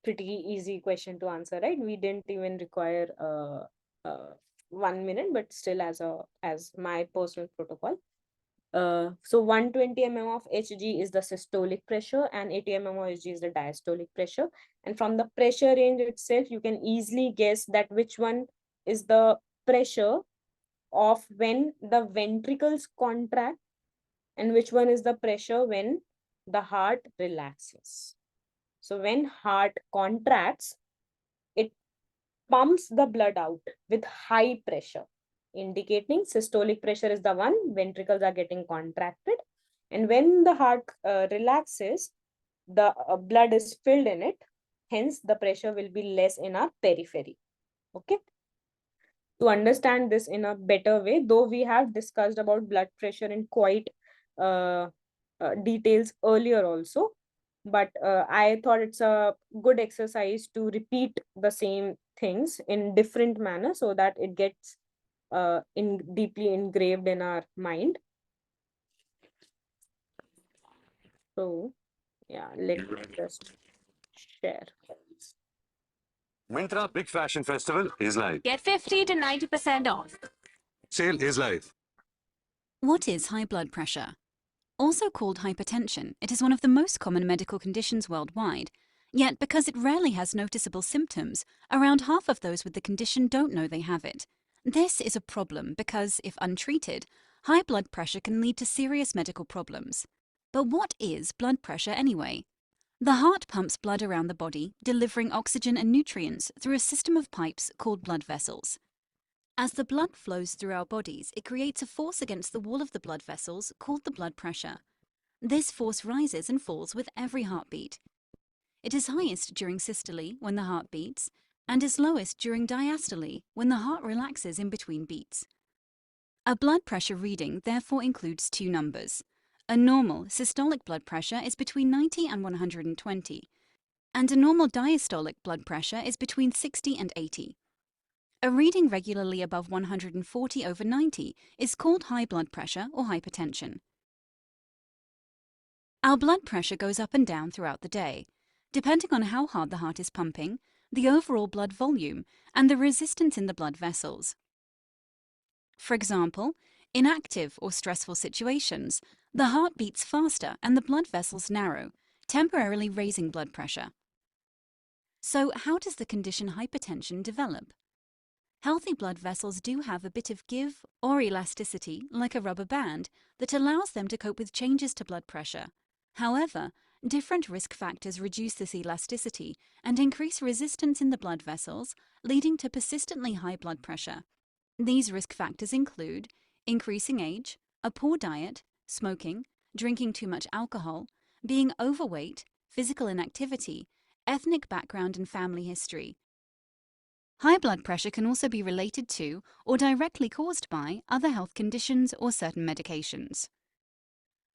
pretty easy question to answer, right? We didn't even require 1 minute, but still as my personal protocol. So 120 mm of Hg is the systolic pressure and 80 mm of Hg is the diastolic pressure. And from the pressure range itself, you can easily guess that which one is the pressure of when the ventricles contract and which one is the pressure when the heart relaxes. So when heart contracts, it pumps the blood out with high pressure, indicating systolic pressure is the one, ventricles are getting contracted. And when the heart relaxes, the blood is filled in it. Hence, the pressure will be less in our periphery. Okay. To understand this in a better way, though we have discussed about blood pressure in quite details earlier also, but I thought it's a good exercise to repeat the same things in different manner so that it gets deeply engraved in our mind. So yeah, let me just share. Myntra Big Fashion Festival is live. Get 50 to 90% off. Sale is live. What is high blood pressure? Also called hypertension, it is one of the most common medical conditions worldwide. Yet, because it rarely has noticeable symptoms, around half of those with the condition don't know they have it. This is a problem because, if untreated, high blood pressure can lead to serious medical problems. But what is blood pressure anyway? The heart pumps blood around the body, delivering oxygen and nutrients through a system of pipes called blood vessels. As the blood flows through our bodies, it creates a force against the wall of the blood vessels called the blood pressure. This force rises and falls with every heartbeat. It is highest during systole, when the heart beats, and is lowest during diastole, when the heart relaxes in between beats. A blood pressure reading therefore includes two numbers. A normal systolic blood pressure is between 90 and 120, and a normal diastolic blood pressure is between 60 and 80. A reading regularly above 140/90 is called high blood pressure or hypertension. Our blood pressure goes up and down throughout the day, depending on how hard the heart is pumping, the overall blood volume, and the resistance in the blood vessels. For example, in active or stressful situations, the heart beats faster and the blood vessels narrow, temporarily raising blood pressure. So, how does the condition hypertension develop? Healthy blood vessels do have a bit of give or elasticity, like a rubber band, that allows them to cope with changes to blood pressure. However, different risk factors reduce this elasticity and increase resistance in the blood vessels, leading to persistently high blood pressure. These risk factors include increasing age, a poor diet, smoking, drinking too much alcohol, being overweight, physical inactivity, ethnic background and family history. High blood pressure can also be related to or directly caused by other health conditions or certain medications.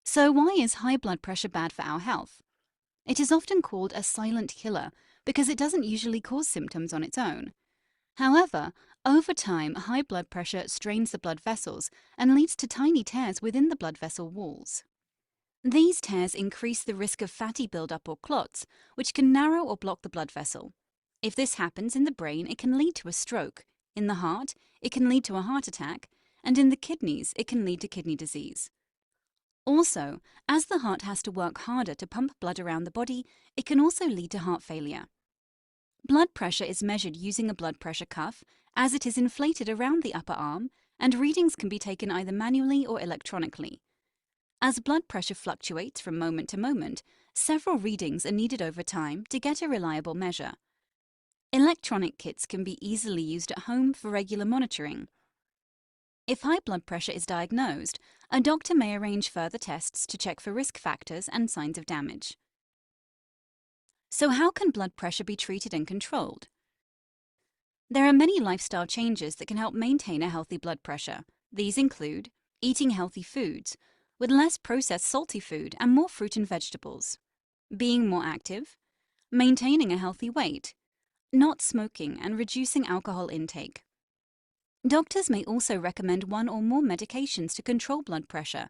So why is high blood pressure bad for our health? It is often called a silent killer because it doesn't usually cause symptoms on its own. However, over time, high blood pressure strains the blood vessels and leads to tiny tears within the blood vessel walls. These tears increase the risk of fatty buildup or clots, which can narrow or block the blood vessel. If this happens in the brain, it can lead to a stroke. In the heart, it can lead to a heart attack, and in the kidneys, it can lead to kidney disease. Also, as the heart has to work harder to pump blood around the body, it can also lead to heart failure. Blood pressure is measured using a blood pressure cuff, as it is inflated around the upper arm, and readings can be taken either manually or electronically. As blood pressure fluctuates from moment to moment, several readings are needed over time to get a reliable measure. Electronic kits can be easily used at home for regular monitoring. If high blood pressure is diagnosed, a doctor may arrange further tests to check for risk factors and signs of damage. So how can blood pressure be treated and controlled? There are many lifestyle changes that can help maintain a healthy blood pressure. These include eating healthy foods, with less processed salty food and more fruit and vegetables, being more active, maintaining a healthy weight, not smoking and reducing alcohol intake. Doctors may also recommend one or more medications to control blood pressure.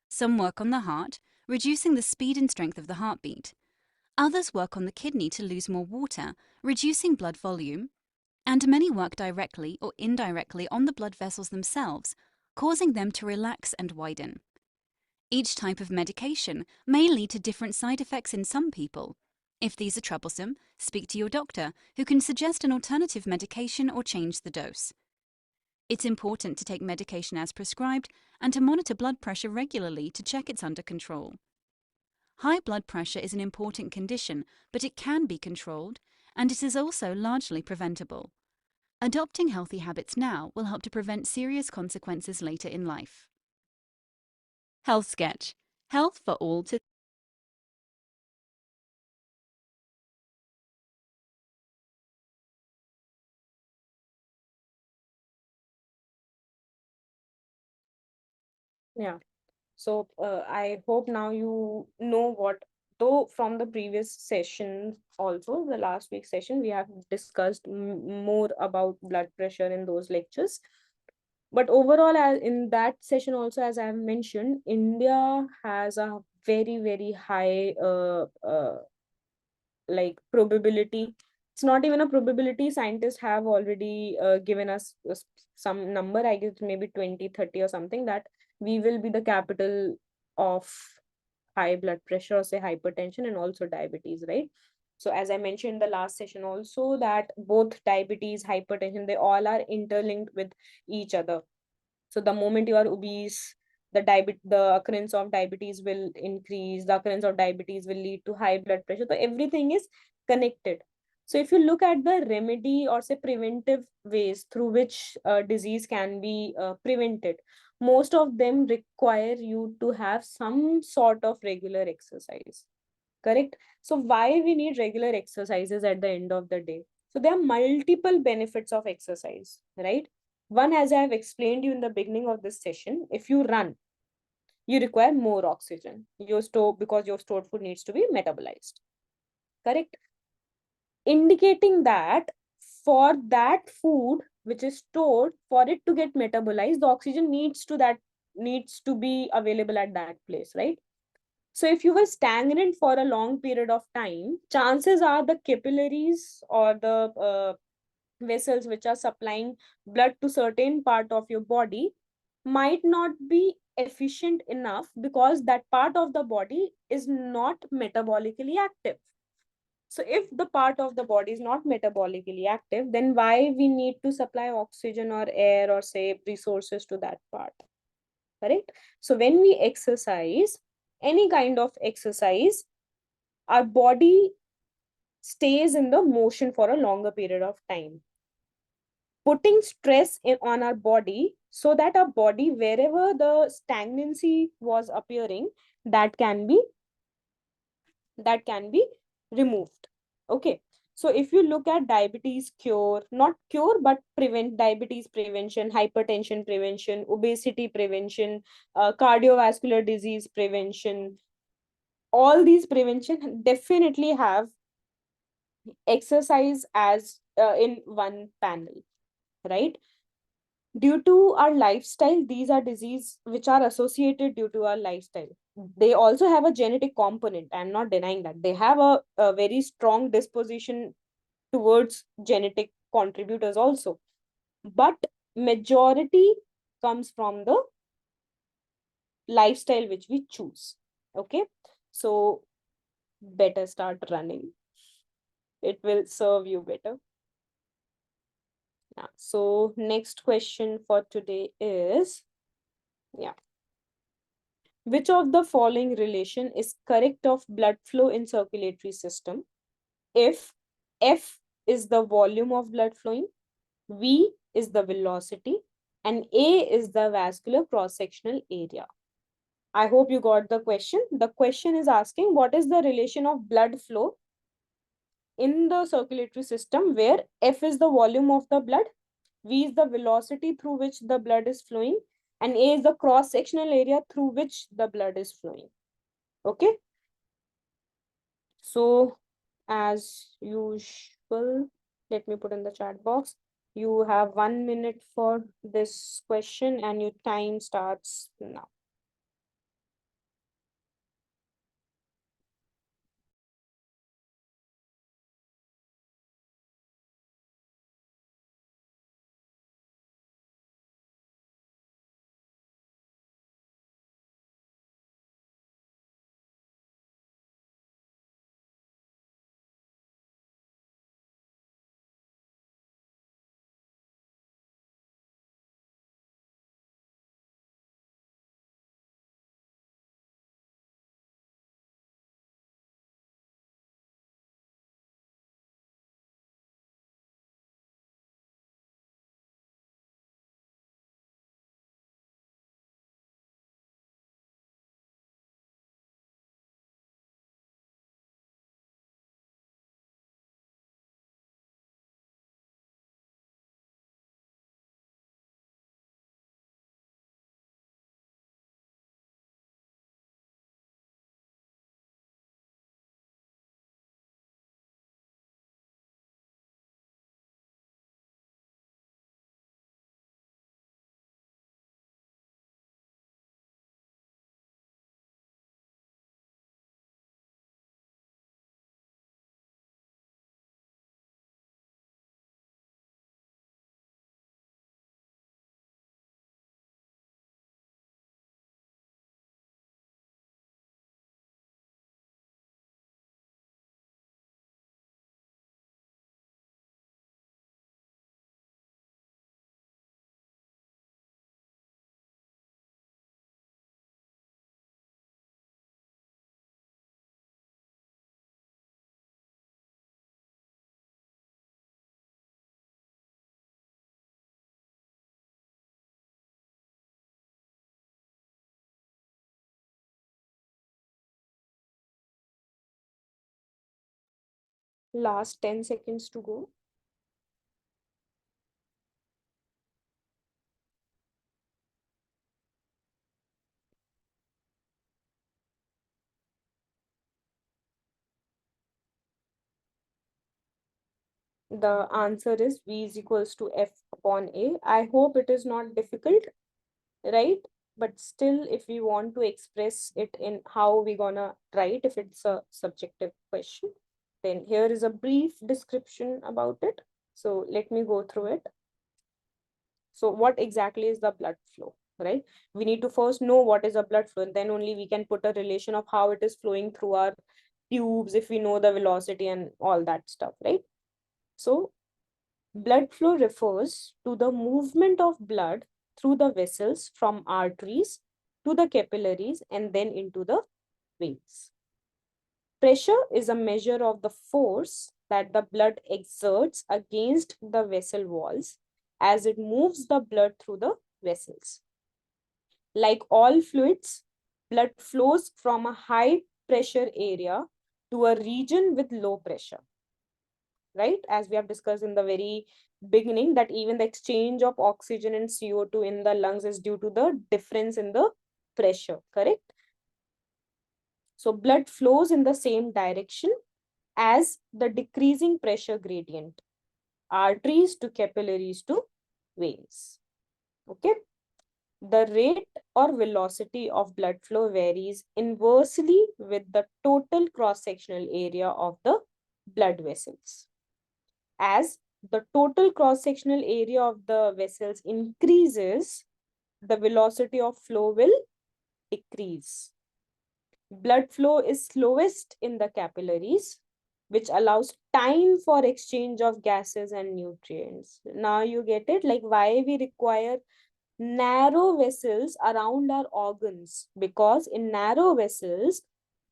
Some work on the heart, reducing the speed and strength of the heartbeat. Others work on the kidney to lose more water, reducing blood volume. And many work directly or indirectly on the blood vessels themselves, causing them to relax and widen. Each type of medication may lead to different side effects in some people. If these are troublesome, speak to your doctor, who can suggest an alternative medication or change the dose. It's important to take medication as prescribed and to monitor blood pressure regularly to check it's under control. High blood pressure is an important condition, but it can be controlled, and it is also largely preventable. Adopting healthy habits now will help to prevent serious consequences later in life. Health Sketch. Health for all to Yeah. So I hope now you know what, though from the previous session, also the last week's session, we have discussed more about blood pressure in those lectures. But overall, as in that session also, as I have mentioned, India has a very, very high like probability. It's not even a probability. Scientists have already given us some number, I guess maybe 20, 30 or something, that we will be the capital of high blood pressure, or say hypertension, and also diabetes, right? So as I mentioned in the last session also, that both diabetes, hypertension, they all are interlinked with each other. So the moment you are obese, the occurrence of diabetes will increase. The occurrence of diabetes will lead to high blood pressure. So everything is connected. So if you look at the remedy, or say preventive ways through which disease can be prevented, most of them require you to have some sort of regular exercise. Correct? So why we need regular exercises at the end of the day? So there are multiple benefits of exercise, right? One, as I have explained you in the beginning of this session, if you run, you require more oxygen. Because your stored food needs to be metabolized. Correct? Indicating that for that food which is stored, for it to get metabolized, the oxygen needs to be available at that place, right? So if you were stagnant for a long period of time, chances are the capillaries, or the vessels which are supplying blood to certain part of your body, might not be efficient enough, because that part of the body is not metabolically active. So if the part of the body is not metabolically active, then why we need to supply oxygen or air, or say resources to that part? Correct? So when we exercise, any kind of exercise, our body stays in the motion for a longer period of time, putting stress on our body, so that our body, wherever the stagnancy was appearing, that can be removed. Okay. So if you look at diabetes cure, not cure, but prevent diabetes prevention, hypertension prevention, obesity prevention, cardiovascular disease prevention, all these prevention definitely have exercise as in one panel, right? Due to our lifestyle, these are diseases which are associated due to our lifestyle. They also have a genetic component. I'm not denying that. They have a very strong disposition towards genetic contributors also. But majority comes from the lifestyle which we choose. Okay. So better start running. It will serve you better. Yeah. So next question for today is, yeah, which of the following relation is correct of blood flow in circulatory system? If F is the volume of blood flowing, V is the velocity, and A is the vascular cross-sectional area. I hope you got the question. The question is asking what is the relation of blood flow in the circulatory system, where F is the volume of the blood, V is the velocity through which the blood is flowing, and A is the cross-sectional area through which the blood is flowing. Okay. So as usual, let me put in the chat box. You have 1 minute for this question, and your time starts now. Last 10 seconds to go. The answer is V is equals to F upon A. I hope it is not difficult, right? But still, if we want to express it in how we gonna write, if it's a subjective question, then here is a brief description about it. So let me go through it. So what exactly is the blood flow, right? We need to first know what is a blood flow, and then only we can put a relation of how it is flowing through our tubes if we know the velocity and all that stuff, right? So blood flow refers to the movement of blood through the vessels from arteries to the capillaries and then into the veins. Pressure is a measure of the force that the blood exerts against the vessel walls as it moves the blood through the vessels. Like all fluids, blood flows from a high pressure area to a region with low pressure, right? As we have discussed in the very beginning, that even the exchange of oxygen and CO2 in the lungs is due to the difference in the pressure, correct? So blood flows in the same direction as the decreasing pressure gradient, arteries to capillaries to veins. Okay. The rate or velocity of blood flow varies inversely with the total cross-sectional area of the blood vessels. As the total cross-sectional area of the vessels increases, the velocity of flow will decrease. Blood flow is slowest in the capillaries, which allows time for exchange of gases and nutrients. Now you get it, like why we require narrow vessels around our organs, because in narrow vessels,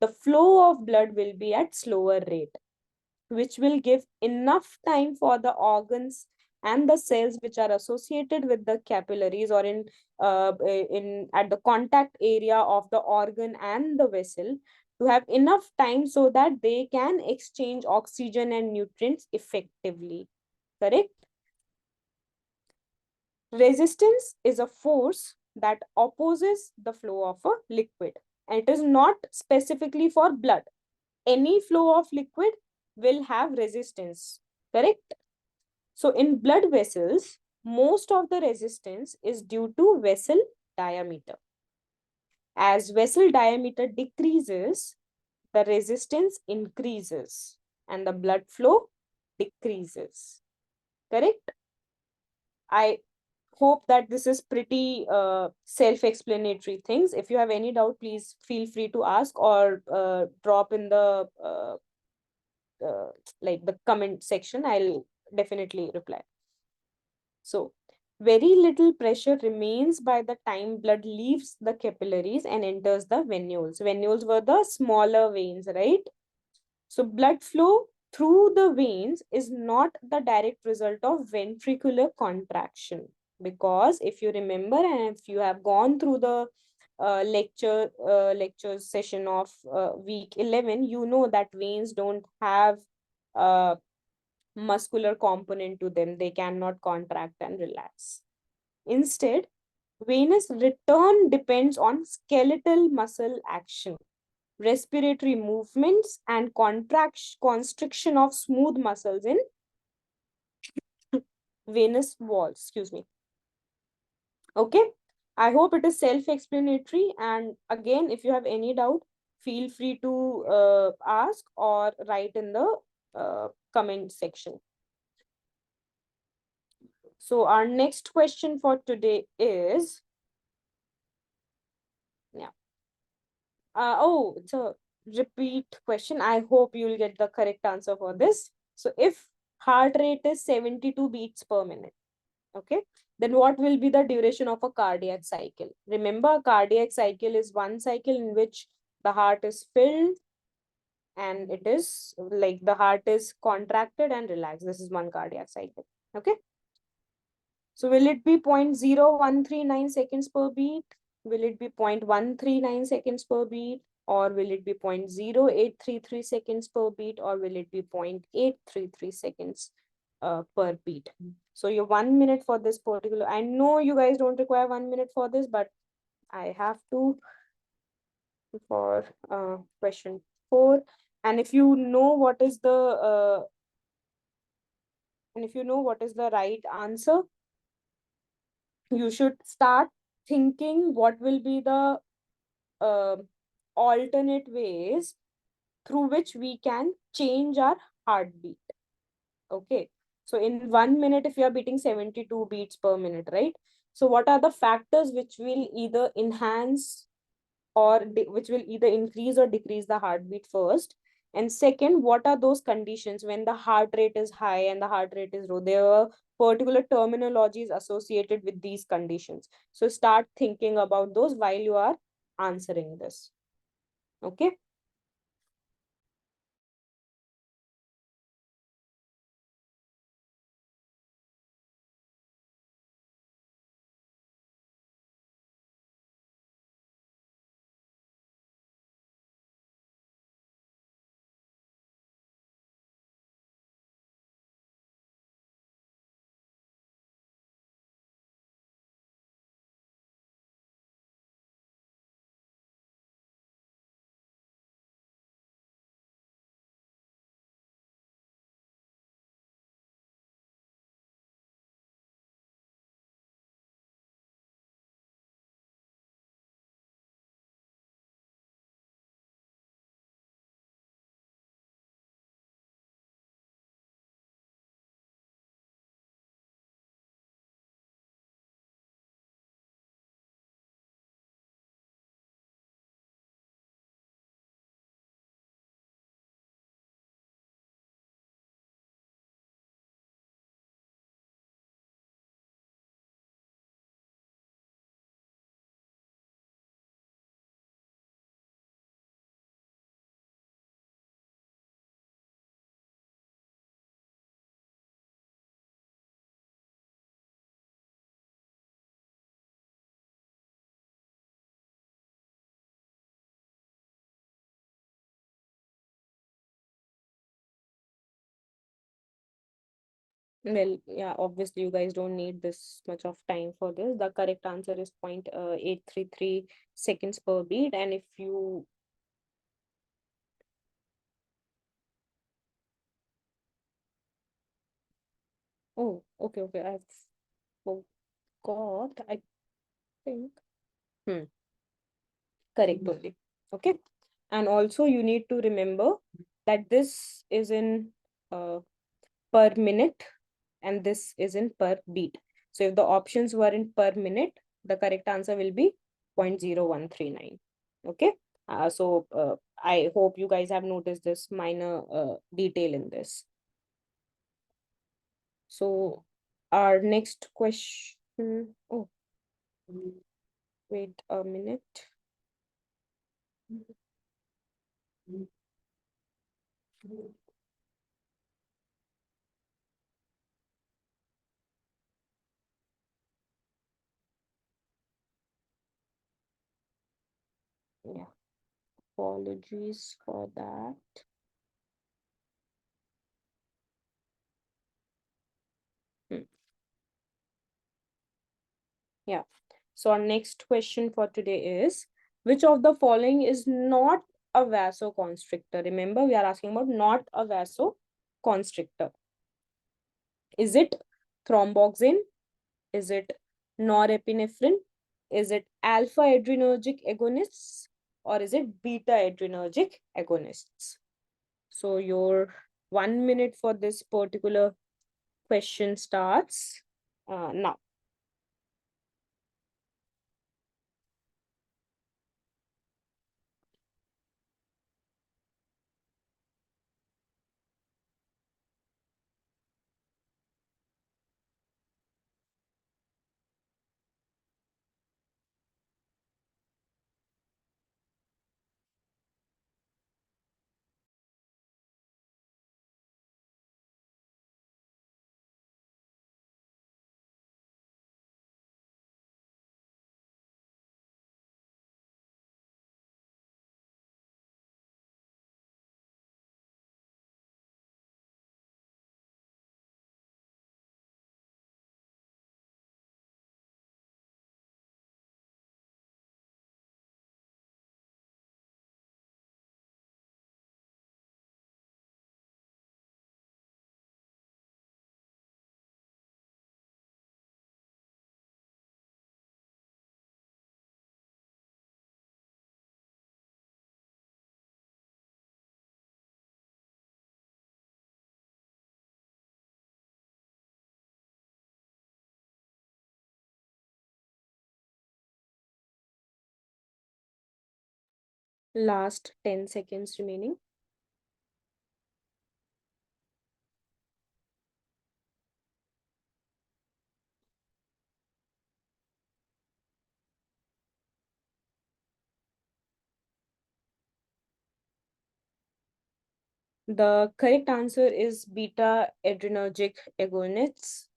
the flow of blood will be at slower rate, which will give enough time for the organs and the cells which are associated with the capillaries or in at the contact area of the organ and the vessel to have enough time so that they can exchange oxygen and nutrients effectively. Correct? Resistance is a force that opposes the flow of a liquid, and it is not specifically for blood. Any flow of liquid will have resistance, correct? So in blood vessels, most of the resistance is due to vessel diameter. As vessel diameter decreases, the resistance increases and the blood flow decreases, correct? I hope that this is pretty self-explanatory things. If you have any doubt, please feel free to ask or drop in the like the comment section. I'll definitely reply. So very little pressure remains by the time blood leaves the capillaries and enters the venules. Venules were the smaller veins, right? So blood flow through the veins is not the direct result of ventricular contraction, because if you remember and if you have gone through the lecture session of week 11, you know that veins don't have muscular component to them. They cannot contract and relax. Instead, venous return depends on skeletal muscle action, respiratory movements, and constriction of smooth muscles in venous walls. Excuse me. Okay. I hope it is self-explanatory. And again, if you have any doubt, feel free to ask or write in the comment section. So our next question for today is, yeah. Oh, it's a repeat question. I hope you'll get the correct answer for this. So if heart rate is 72 beats per minute, okay, then what will be the duration of a cardiac cycle? Remember, a cardiac cycle is one cycle in which the heart is filled and it is like the heart is contracted and relaxed. This is one cardiac cycle, okay? So will it be 0.0139 seconds per beat? Will it be 0.139 seconds per beat? or will it be 0.0833 seconds per beat, or will it be 0.833 seconds per beat? So your 1 minute for this particular, I know you guys don't require 1 minute for this, but I have to for question 4. And if you know what is the right answer, you should start thinking what will be the alternate ways through which we can change our heartbeat. Okay, so in 1 minute, if you are beating 72 beats per minute, right? So what are the factors which will either enhance or which will either increase or decrease the heartbeat first? And second, what are those conditions when the heart rate is high and the heart rate is low? There are particular terminologies associated with these conditions. So start thinking about those while you are answering this. Okay. Well, yeah, obviously you guys don't need this much of time for this. The correct answer is 0.833 seconds per beat. And if you oh, okay, I've forgot, I think. Correct only. Okay. And also you need to remember that this is in per minute and this is in per beat. So if the options were in per minute, the correct answer will be 0.0139. Okay. I hope you guys have noticed this minor detail in this. So our next question. Oh, wait a minute. Yeah, apologies for that. Yeah. So our next question for today is, which of the following is not a vasoconstrictor? Remember, we are asking about not a vasoconstrictor. Is it thromboxane? Is it norepinephrine? Is it alpha adrenergic agonists? Or is it beta adrenergic agonists? So your 1 minute for this particular question starts now. Last 10 seconds remaining. The correct answer is beta adrenergic agonists.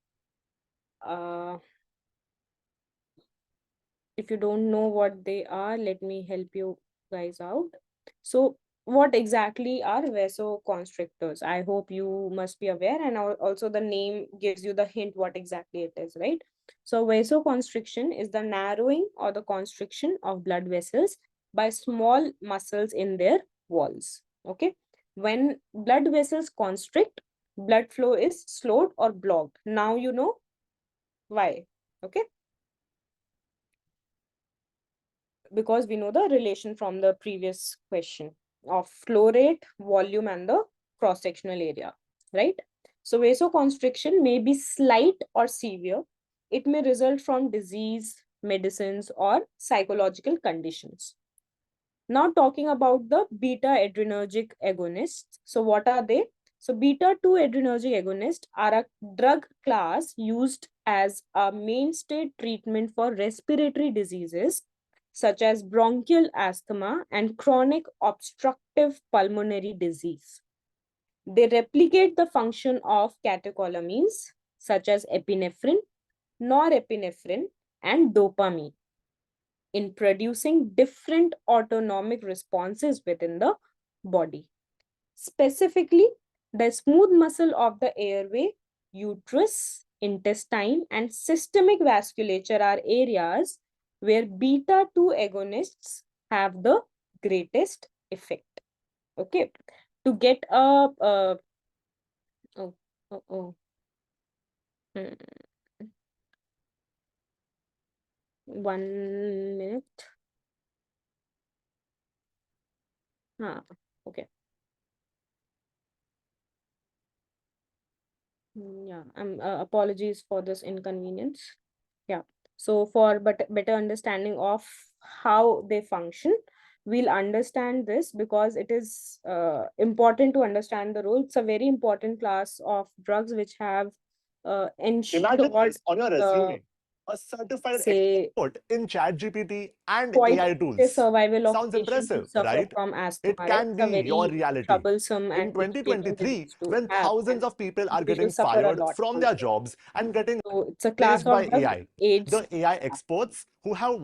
If you don't know what they are, let me help you guys out. So what exactly are vasoconstrictors? I hope you must be aware, and also the name gives you the hint what exactly it is, right? So vasoconstriction is the narrowing or the constriction of blood vessels by small muscles in their walls. Okay. When blood vessels constrict, blood flow is slowed or blocked. Now you know why. Okay. Because we know the relation from the previous question of flow rate, volume, and the cross-sectional area, right? So vasoconstriction may be slight or severe. It may result from disease, medicines, or psychological conditions. Now talking about the beta adrenergic agonists. So what are they? So beta 2 adrenergic agonists are a drug class used as a mainstay treatment for respiratory diseases such as bronchial asthma and chronic obstructive pulmonary disease. They replicate the function of catecholamines such as epinephrine, norepinephrine, and dopamine in producing different autonomic responses within the body. Specifically, the smooth muscle of the airway, uterus, intestine, and systemic vasculature are areas where beta 2 agonists have the greatest effect. Okay, to get a oh, oh, oh. Hmm. 1 minute. Okay. Yeah, apologies for this inconvenience. Yeah, so for better understanding of how they function, we'll understand this because it is important to understand the role. It's a very important class of drugs which have ensured Imagine this on your resume. A certified say expert in ChatGPT and quite AI the tools. survival of Sounds patients who impressive, suffer right? from asthma, It right? can It's a be your very reality. troublesome In and irritating 2023, disease to when have, thousands and of people are getting individuals suffer a fired lot from from their it. jobs and getting So it's a class replaced by of drug AI, aids. the AI experts who have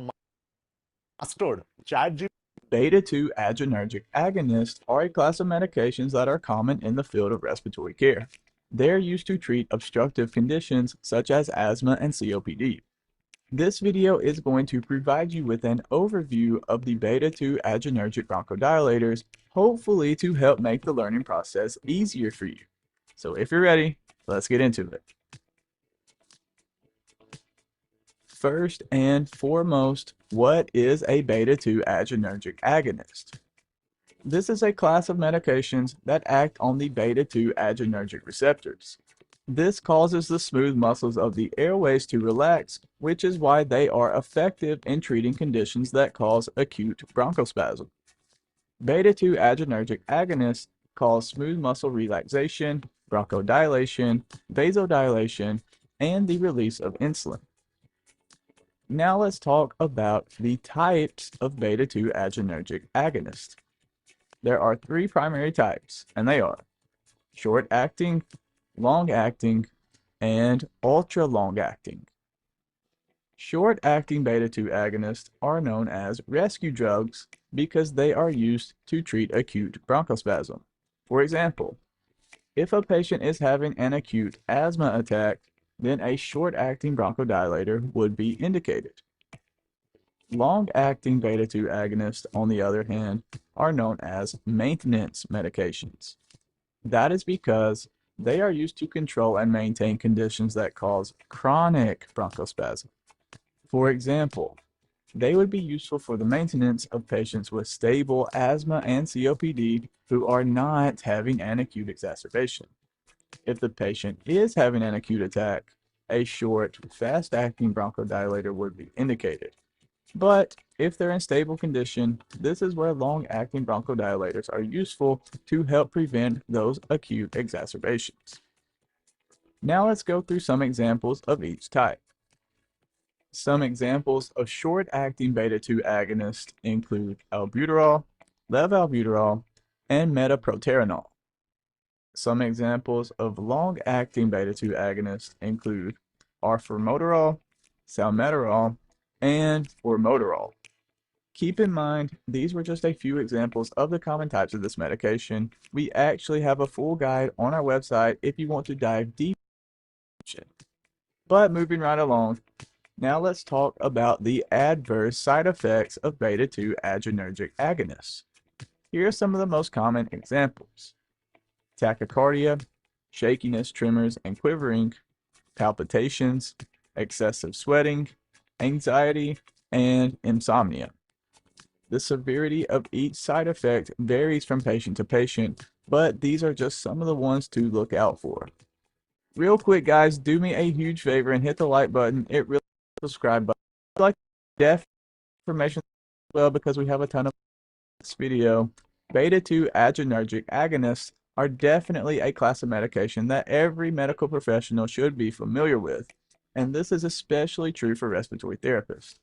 mastered ChatGPT. Beta-2 adrenergic agonists are a class of medications that are common in the field of respiratory care. They are used to treat obstructive conditions such as asthma and COPD. This video is going to provide you with an overview of the beta-2 adrenergic bronchodilators, hopefully to help make the learning process easier for you. So if you're ready, let's get into it. First and foremost, what is a beta-2 adrenergic agonist? This is a class of medications that act on the beta-2 adrenergic receptors. This causes the smooth muscles of the airways to relax, which is why they are effective in treating conditions that cause acute bronchospasm. Beta-2 adrenergic agonists cause smooth muscle relaxation, bronchodilation, vasodilation, and the release of insulin. Now let's talk about the types of beta-2 adrenergic agonists. There are three primary types, and they are short-acting, long-acting, and ultra-long-acting. Short-acting beta-2 agonists are known as rescue drugs because they are used to treat acute bronchospasm. For example, if a patient is having an acute asthma attack, then a short-acting bronchodilator would be indicated. Long-acting beta-2 agonists, on the other hand, are known as maintenance medications. That is because they are used to control and maintain conditions that cause chronic bronchospasm. For example, they would be useful for the maintenance of patients with stable asthma and COPD who are not having an acute exacerbation. If the patient is having an acute attack, a short, fast-acting bronchodilator would be indicated. But if they're in stable condition, this is where long-acting bronchodilators are useful to help prevent those acute exacerbations. Now let's go through some examples of each type. Some examples of short-acting beta-2 agonists include albuterol, levalbuterol, and metoprolol. Some examples of long-acting beta-2 agonists include arformoterol, salmeterol, and formoterol. Keep in mind, these were just a few examples of the common types of this medication. We actually have a full guide on our website if you want to dive deep. But moving right along, now let's talk about the adverse side effects of beta-2 adrenergic agonists. Here are some of the most common examples: tachycardia, shakiness, tremors, and quivering, palpitations, excessive sweating, anxiety, and insomnia. The severity of each side effect varies from patient to patient, but these are just some of the ones to look out for. Real quick, guys, do me a huge favor and hit the like button. It really subscribe button. I'd like def information as well because we have a ton of this video. Beta-2 adrenergic agonists are definitely a class of medication that every medical professional should be familiar with, and this is especially true for respiratory therapists.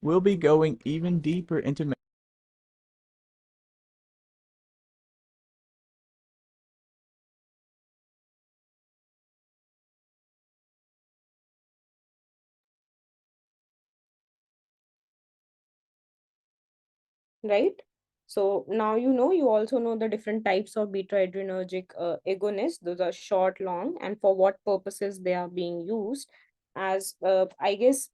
We'll be going even deeper into right? So now you also know the different types of beta adrenergic agonists. Those are short, long, and for what purposes they are being used. As I guess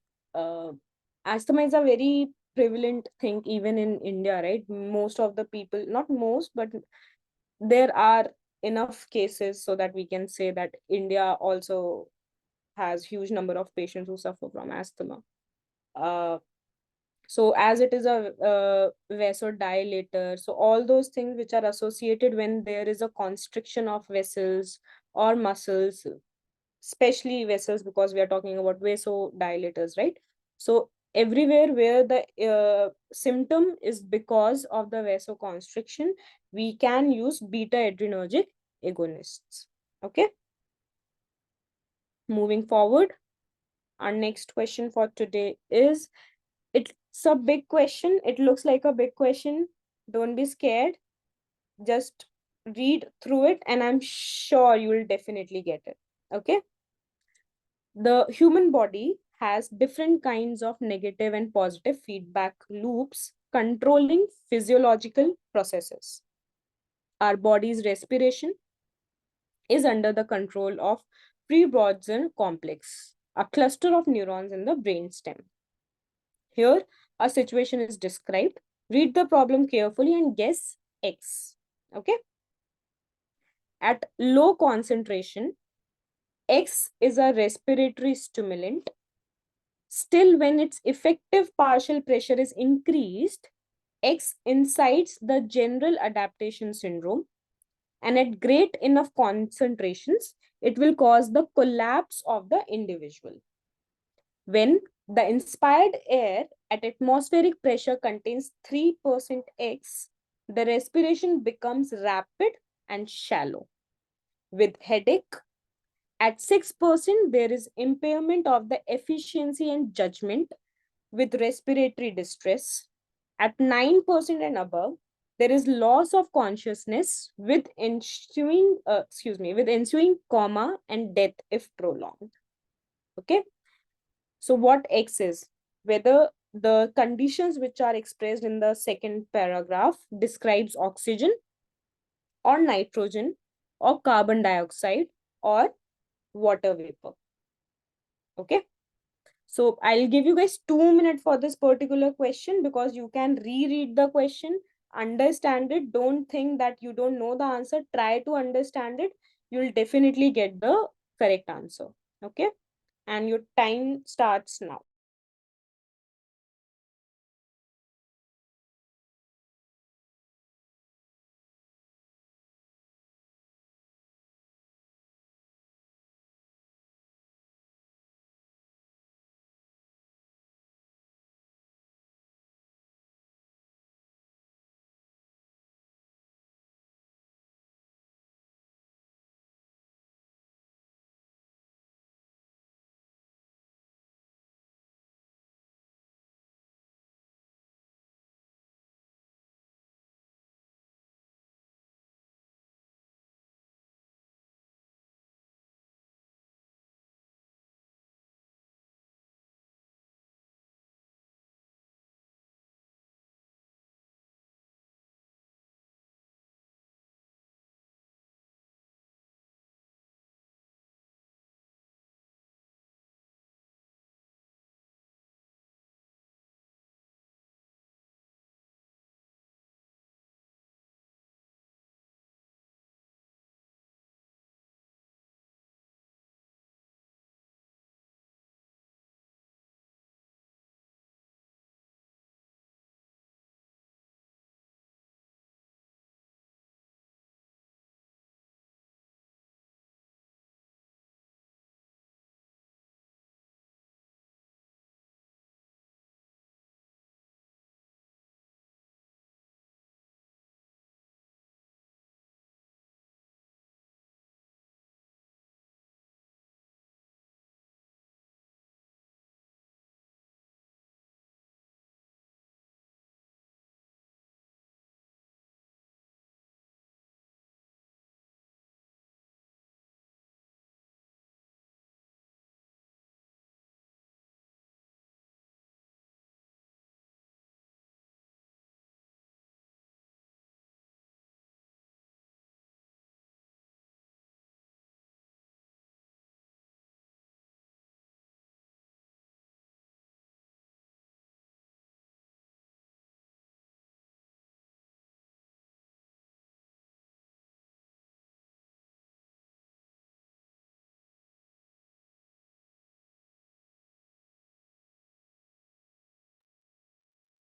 asthma is a very prevalent thing even in India, right? Most of the people, not most, but there are enough cases so that we can say that India also has huge number of patients who suffer from asthma. So as it is a vasodilator, so all those things which are associated when there is a constriction of vessels or muscles, especially vessels, because we are talking about vasodilators, right? So everywhere where the symptom is because of the vasoconstriction, we can use beta adrenergic agonists. Okay, moving forward, our next question for today is, it's a big question. It looks like a big question. Don't be scared. Just read through it, and I'm sure you will definitely get it. Okay. The human body has different kinds of negative and positive feedback loops controlling physiological processes. Our body's respiration is under the control of pre-Brodson complex, a cluster of neurons in the brainstem. Here, a situation is described. Read the problem carefully and guess X. Okay. At low concentration, X is a respiratory stimulant. Still, when its effective partial pressure is increased, X incites the general adaptation syndrome, and at great enough concentrations, it will cause the collapse of the individual. When the inspired air at atmospheric pressure contains 3% X, the respiration becomes rapid and shallow. With headache, at 6%, there is impairment of the efficiency and judgment with respiratory distress. At 9% and above, there is loss of consciousness with ensuing coma and death if prolonged. Okay. So what X is? Whether the conditions which are expressed in the second paragraph describes oxygen or nitrogen or carbon dioxide or water vapor. Okay. So I'll give you guys 2 minutes for this particular question because you can reread the question, understand it. Don't think that you don't know the answer. Try to understand it. You'll definitely get the correct answer. Okay. And your time starts now.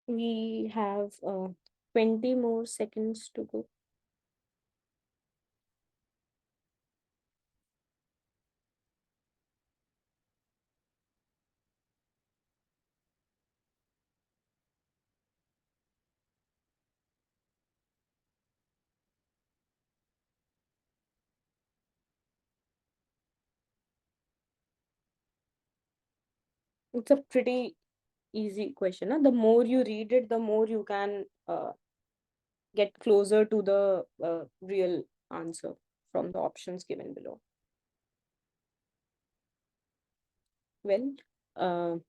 We have 20 more seconds to go. It's a pretty easy question. Huh? The more you read it, the more you can get closer to the real answer from the options given below. Well,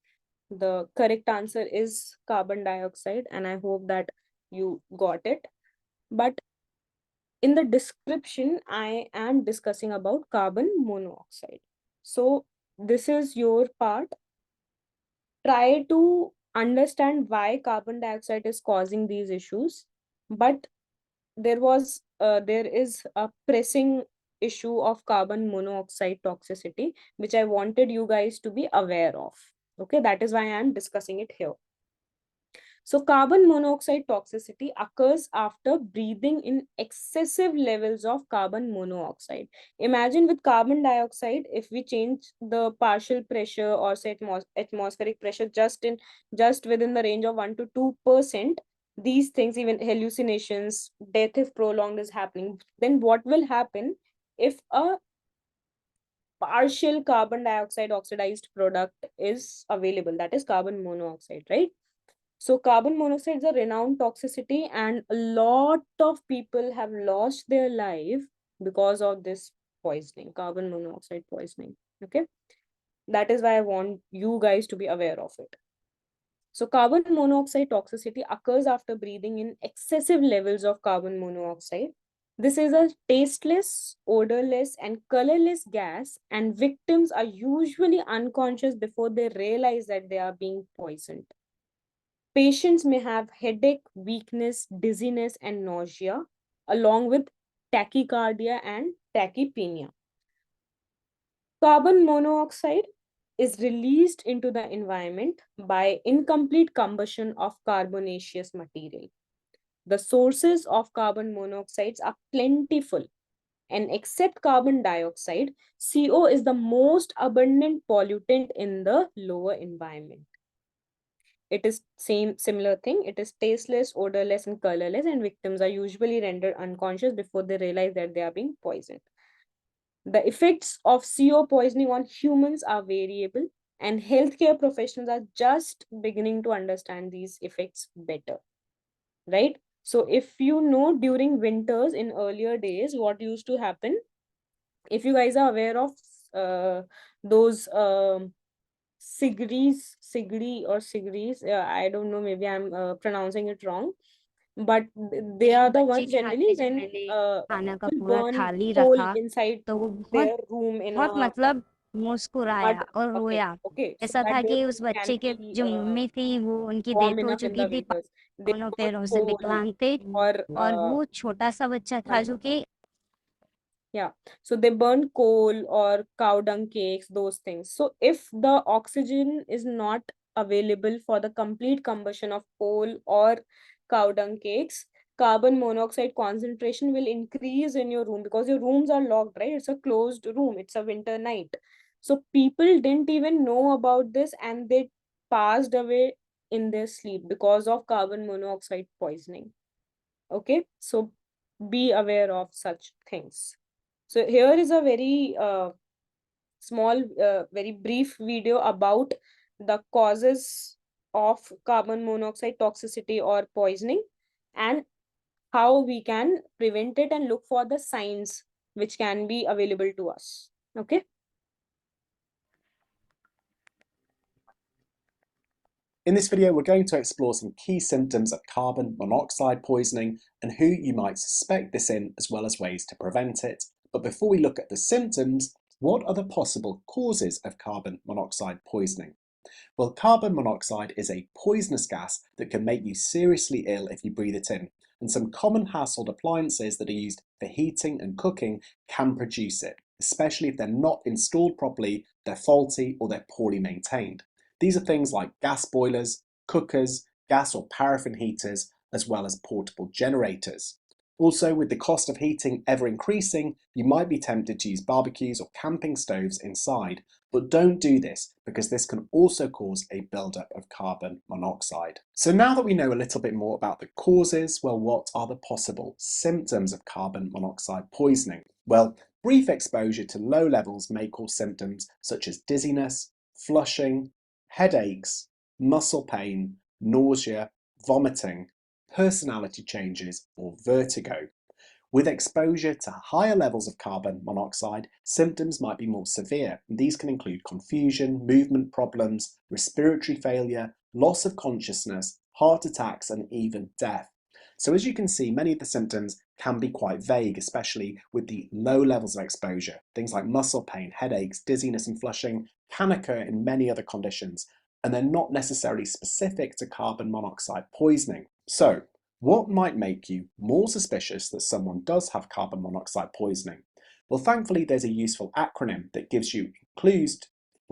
the correct answer is carbon dioxide, and I hope that you got it. But in the description, I am discussing about carbon monoxide. So this is your part. Try to understand why carbon dioxide is causing these issues, but there is a pressing issue of carbon monoxide toxicity, which I wanted you guys to be aware of. Okay, that is why I am discussing it here. So carbon monoxide toxicity occurs after breathing in excessive levels of carbon monoxide. Imagine with carbon dioxide, if we change the partial pressure or say atmospheric pressure just within the range of 1 to 2%, these things, even hallucinations, death if prolonged is happening, then what will happen if a partial carbon dioxide oxidized product is available, that is carbon monoxide, right? So carbon monoxide is a renowned toxicity, and a lot of people have lost their life because of this poisoning, carbon monoxide poisoning. Okay, that is why I want you guys to be aware of it. So carbon monoxide toxicity occurs after breathing in excessive levels of carbon monoxide. This is a tasteless, odorless, and colorless gas, and victims are usually unconscious before they realize that they are being poisoned. Patients may have headache, weakness, dizziness, and nausea, along with tachycardia and tachypnea. Carbon monoxide is released into the environment by incomplete combustion of carbonaceous material. The sources of carbon monoxides are plentiful, and except carbon dioxide, CO is the most abundant pollutant in the lower environment. It is similar thing. It is tasteless, odorless, and colorless, and victims are usually rendered unconscious before they realize that they are being poisoned. The effects of CO poisoning on humans are variable, and healthcare professionals are just beginning to understand these effects better, right? So if you know, during winters in earlier days, what used to happen, if you guys are aware of those Sigri or Sigris, I don't know, maybe I'm pronouncing it wrong, but they are the ones generally when खाना का will पूरा burn थाली coal रखा inside तो वो बहुत their room in बहुत a मतलब मुस्कुराया mud और bucket. रोया Okay, so ऐसा that था their कि उस food can बच्चे के be जो मम्मी थी वो उनकी warm डेथ हो enough in चुकी the थी winters. They दोनों burn पैरों से coal विकलांग थे or और वो छोटा सा बच्चा था जो कि yeah, so they burn coal or cow dung cakes, those things. So if the oxygen is not available for the complete combustion of coal or cow dung cakes, carbon monoxide concentration will increase in your room because your rooms are locked, right? It's a closed room, it's a winter night. So people didn't even know about this, and they passed away in their sleep because of carbon monoxide poisoning. Okay, so be aware of such things. So here is a very small, very brief video about the causes of carbon monoxide toxicity or poisoning, and how we can prevent it and look for the signs which can be available to us. Okay. In this video, we're going to explore some key symptoms of carbon monoxide poisoning and who you might suspect this in, as well as ways to prevent it. But before we look at the symptoms, what are the possible causes of carbon monoxide poisoning? Well, carbon monoxide is a poisonous gas that can make you seriously ill if you breathe it in, and some common household appliances that are used for heating and cooking can produce it, especially if they're not installed properly, they're faulty, or they're poorly maintained. These are things like gas boilers, cookers, gas or paraffin heaters, as well as portable generators. Also, with the cost of heating ever increasing, you might be tempted to use barbecues or camping stoves inside, but don't do this because this can also cause a buildup of carbon monoxide. So now that we know a little bit more about the causes, well, what are the possible symptoms of carbon monoxide poisoning? Well, brief exposure to low levels may cause symptoms such as dizziness, flushing, headaches, muscle pain, nausea, vomiting, personality changes, or vertigo. With exposure to higher levels of carbon monoxide, symptoms might be more severe. These can include confusion, movement problems, respiratory failure, loss of consciousness, heart attacks, and even death. So as you can see, many of the symptoms can be quite vague, especially with the low levels of exposure. Things like muscle pain, headaches, dizziness, and flushing can occur in many other conditions, and they're not necessarily specific to carbon monoxide poisoning. So, what might make you more suspicious that someone does have carbon monoxide poisoning? Well, thankfully, there's a useful acronym that gives you clues.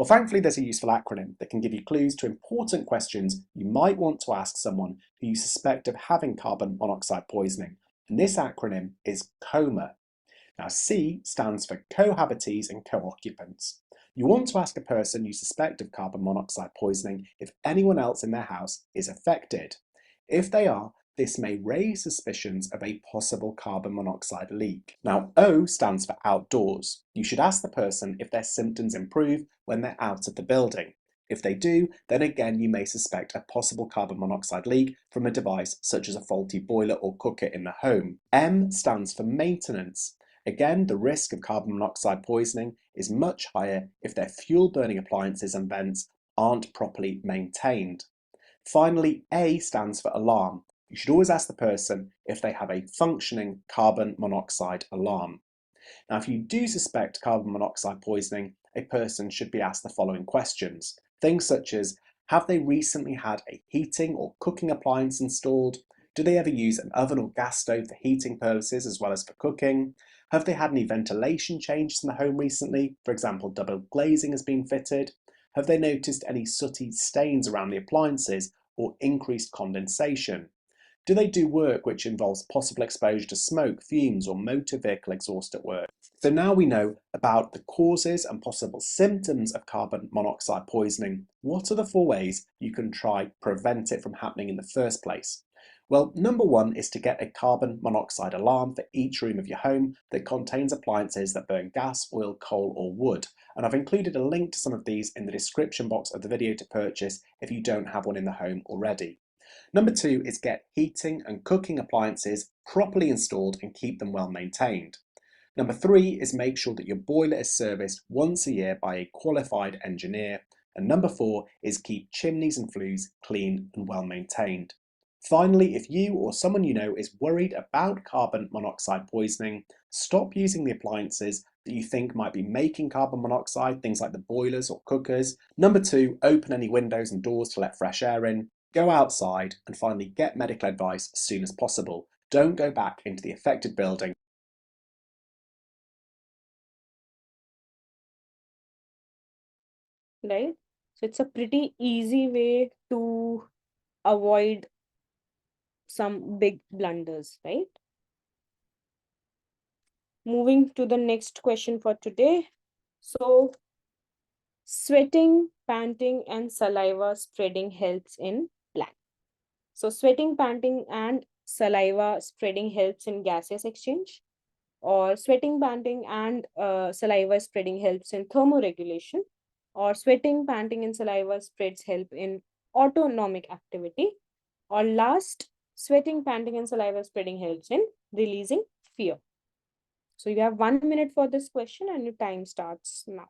Thankfully, there's a useful acronym that can give you clues to important questions you might want to ask someone who you suspect of having carbon monoxide poisoning. And this acronym is COMA. Now, C stands for cohabitees and co-occupants. You want to ask a person you suspect of carbon monoxide poisoning if anyone else in their house is affected. If they are, this may raise suspicions of a possible carbon monoxide leak. Now, O stands for outdoors. You should ask the person if their symptoms improve when they're out of the building. If they do, then again you may suspect a possible carbon monoxide leak from a device such as a faulty boiler or cooker in the home. M stands for maintenance. Again, the risk of carbon monoxide poisoning is much higher if their fuel-burning appliances and vents aren't properly maintained. Finally, A stands for alarm. You should always ask the person if they have a functioning carbon monoxide alarm. Now, if you do suspect carbon monoxide poisoning, a person should be asked the following questions. Things such as, have they recently had a heating or cooking appliance installed? Do they ever use an oven or gas stove for heating purposes as well as for cooking? Have they had any ventilation changes in the home recently? For example, double glazing has been fitted. Have they noticed any sooty stains around the appliances or increased condensation? Do they do work which involves possible exposure to smoke, fumes, or motor vehicle exhaust at work? So now we know about the causes and possible symptoms of carbon monoxide poisoning. What are the 4 ways you can try prevent it from happening in the first place? Well, number 1 is to get a carbon monoxide alarm for each room of your home that contains appliances that burn gas, oil, coal, or wood. And I've included a link to some of these in the description box of the video to purchase if you don't have one in the home already. Number 2 is get heating and cooking appliances properly installed and keep them well maintained. Number 3 is make sure that your boiler is serviced once a year by a qualified engineer. And number 4 is keep chimneys and flues clean and well maintained. Finally, if you or someone you know is worried about carbon monoxide poisoning, stop using the appliances that you think might be making carbon monoxide, things like the boilers or cookers. Number 2, open any windows and doors to let fresh air in. Go outside, and finally get medical advice as soon as possible. Don't go back into the affected building. Right? So it's a pretty easy way to avoid some big blunders, right? Moving to the next question for today. So, sweating, panting, and saliva spreading helps in blank. So, sweating, panting, and saliva spreading helps in gaseous exchange, or sweating, panting, and saliva spreading helps in thermoregulation, or sweating, panting, and saliva spreads help in autonomic activity, or last, sweating, panting, and saliva spreading helps in releasing fear. So you have 1 minute for this question and your time starts now.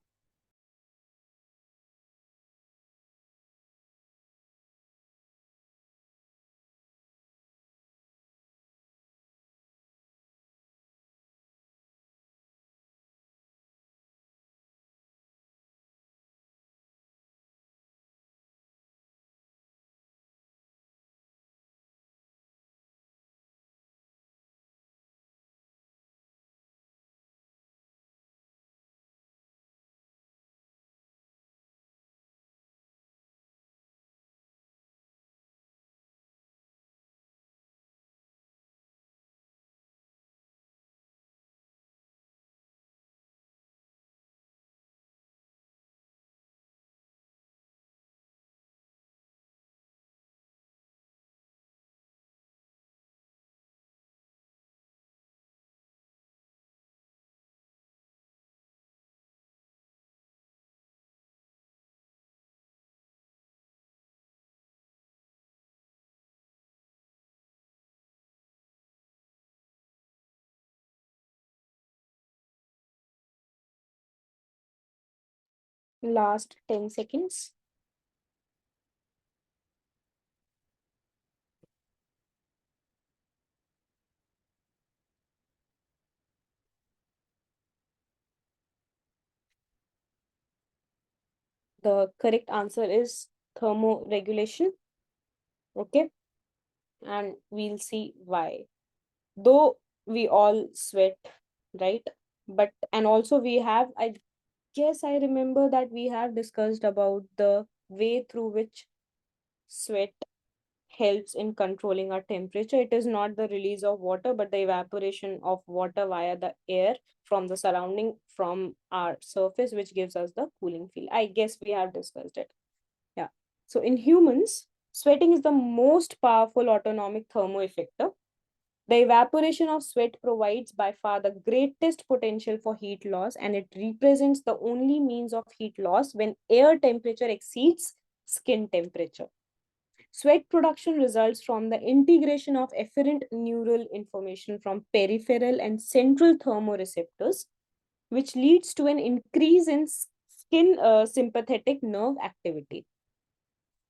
Last 10 seconds. The correct answer is thermoregulation. Okay. And we'll see why. Though we all sweat, right? But, and also we have, I guess I remember that we have discussed about the way through which sweat helps in controlling our temperature. It is not the release of water, but the evaporation of water via the air from the surrounding, from our surface, which gives us the cooling feel. I guess we have discussed it. Yeah. So in humans, sweating is the most powerful autonomic thermoeffector. The evaporation of sweat provides by far the greatest potential for heat loss, and it represents the only means of heat loss when air temperature exceeds skin temperature. Sweat production results from the integration of efferent neural information from peripheral and central thermoreceptors, which leads to an increase in skin sympathetic nerve activity.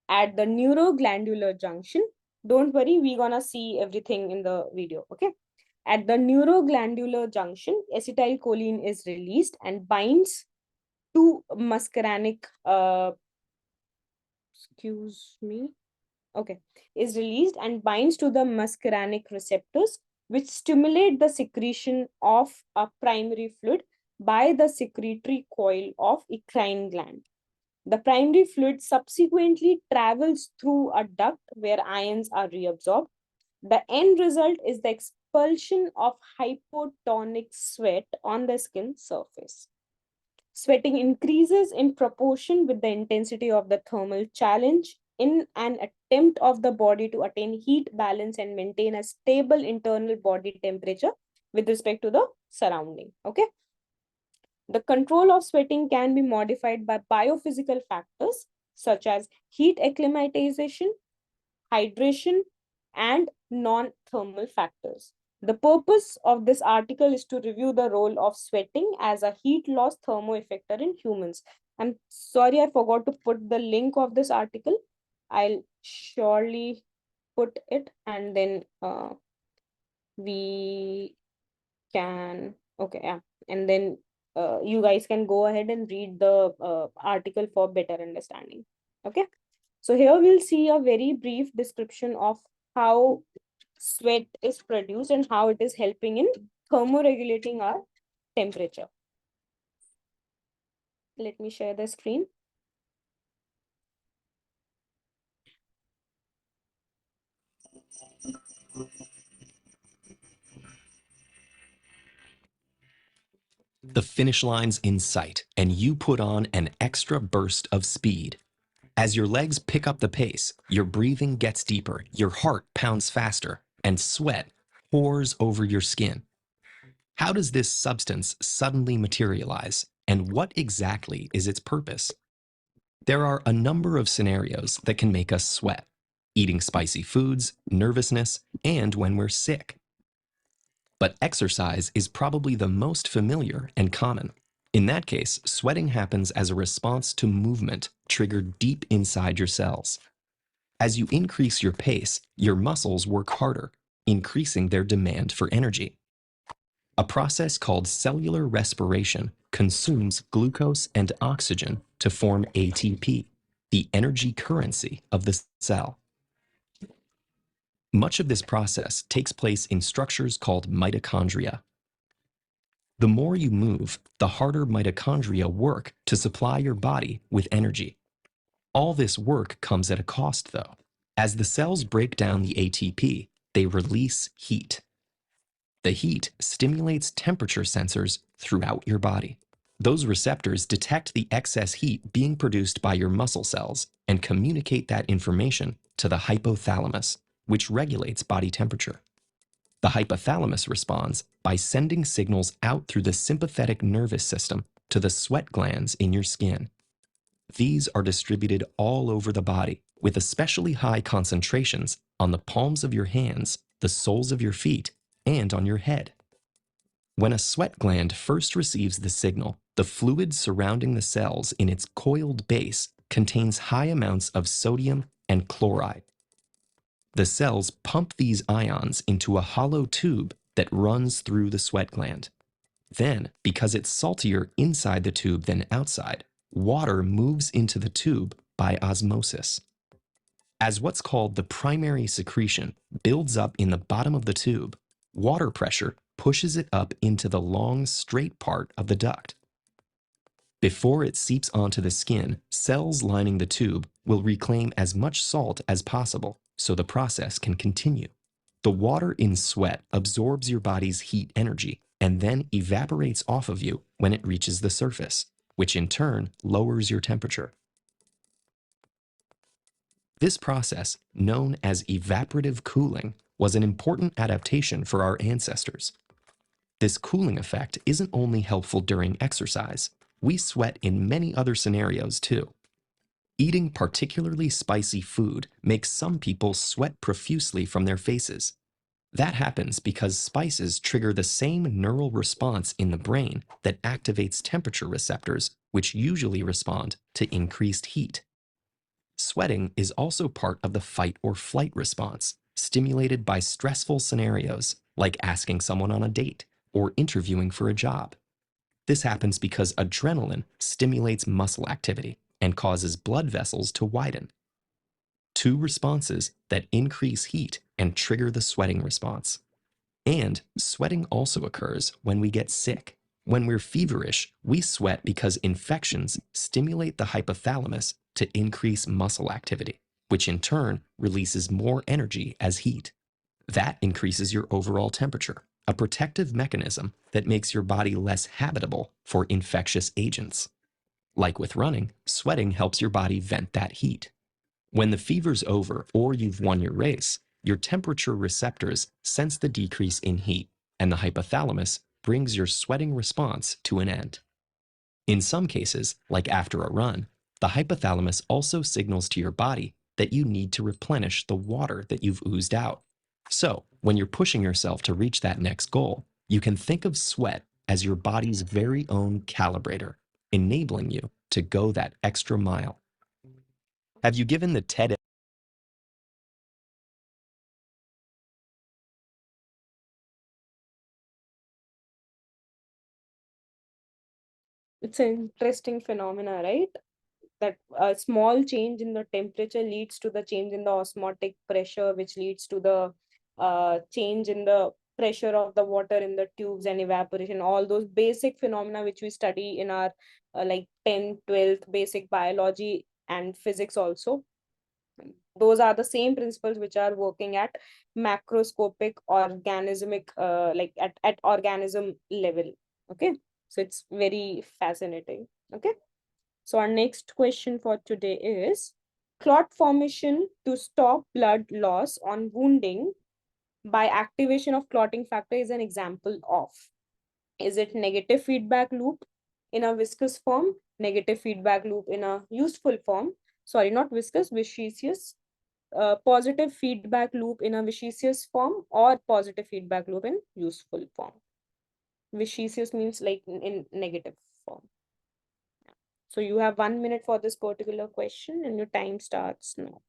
At the neuroglandular junction, don't worry, we're gonna see everything in the video, okay? At the neuroglandular junction, acetylcholine is released and binds to muscarinic, excuse me, okay, is released and binds to the muscarinic receptors, which stimulate the secretion of a primary fluid by the secretory coil of eccrine gland. The primary fluid subsequently travels through a duct where ions are reabsorbed. The end result is the expulsion of hypotonic sweat on the skin surface. Sweating increases in proportion with the intensity of the thermal challenge in an attempt of the body to attain heat balance and maintain a stable internal body temperature with respect to the surrounding. Okay. The control of sweating can be modified by biophysical factors such as heat acclimatization, hydration, and non-thermal factors. The purpose of this article is to review the role of sweating as a heat loss thermoeffector in humans. I'm sorry, I forgot to put the link of this article. I'll surely put it, and then we can, okay, yeah. And then you guys can go ahead and read the article for better understanding. Okay. So here we'll see a very brief description of how sweat is produced and how it is helping in thermoregulating our temperature. Let me share the screen. The finish line's in sight, and you put on an extra burst of speed. As your legs pick up the pace, your breathing gets deeper, your heart pounds faster, and sweat pours over your skin. How does this substance suddenly materialize, and what exactly is its purpose? There are a number of scenarios that can make us sweat: eating spicy foods, nervousness, and when we're sick. But exercise is probably the most familiar and common. In that case, sweating happens as a response to movement triggered deep inside your cells. As you increase your pace, your muscles work harder, increasing their demand for energy. A process called cellular respiration consumes glucose and oxygen to form ATP, the energy currency of the cell. Much of this process takes place in structures called mitochondria. The more you move, the harder mitochondria work to supply your body with energy. All this work comes at a cost, though. As the cells break down the ATP, they release heat. The heat stimulates temperature sensors throughout your body. Those receptors detect the excess heat being produced by your muscle cells and communicate that information to the hypothalamus, which regulates body temperature. The hypothalamus responds by sending signals out through the sympathetic nervous system to the sweat glands in your skin. These are distributed all over the body with especially high concentrations on the palms of your hands, the soles of your feet, and on your head. When a sweat gland first receives the signal, the fluid surrounding the cells in its coiled base contains high amounts of sodium and chloride. The cells pump these ions into a hollow tube that runs through the sweat gland. Then, because it's saltier inside the tube than outside, water moves into the tube by osmosis. As what's called the primary secretion builds up in the bottom of the tube, water pressure pushes it up into the long, straight part of the duct. Before it seeps onto the skin, cells lining the tube will reclaim as much salt as possible so the process can continue. The water in sweat absorbs your body's heat energy and then evaporates off of you when it reaches the surface, which in turn lowers your temperature. This process, known as evaporative cooling, was an important adaptation for our ancestors. This cooling effect isn't only helpful during exercise. We sweat in many other scenarios too. Eating particularly spicy food makes some people sweat profusely from their faces. That happens because spices trigger the same neural response in the brain that activates temperature receptors, which usually respond to increased heat. Sweating is also part of the fight or flight response, stimulated by stressful scenarios like asking someone on a date or interviewing for a job. This happens because adrenaline stimulates muscle activity and causes blood vessels to widen. Two responses that increase heat and trigger the sweating response. And sweating also occurs when we get sick. When we're feverish, we sweat because infections stimulate the hypothalamus to increase muscle activity, which in turn releases more energy as heat. That increases your overall temperature, a protective mechanism that makes your body less habitable for infectious agents. Like with running, sweating helps your body vent that heat. When the fever's over or you've won your race, your temperature receptors sense the decrease in heat, and the hypothalamus brings your sweating response to an end. In some cases, like after a run, the hypothalamus also signals to your body that you need to replenish the water that you've oozed out. So, when you're pushing yourself to reach that next goal, you can think of sweat as your body's very own calibrator, enabling you to go that extra mile. Have you given the TED It's an interesting phenomena, right? That a small change in the temperature leads to the change in the osmotic pressure, which leads to the change in the pressure of the water in the tubes and evaporation, all those basic phenomena which we study in our like 10th, 12th basic biology and physics also. Those are the same principles which are working at macroscopic organismic, like at organism level. Okay, so it's very fascinating. Okay, so our next question for today is clot formation to stop blood loss on wounding by activation of clotting factor is an example of. Is it negative feedback loop in a viscous form, negative feedback loop in a useful form, sorry, not viscous, viscous, positive feedback loop in a viscous form, or positive feedback loop in useful form? Viscous means like in negative form. So you have 1 minute for this particular question and your time starts now.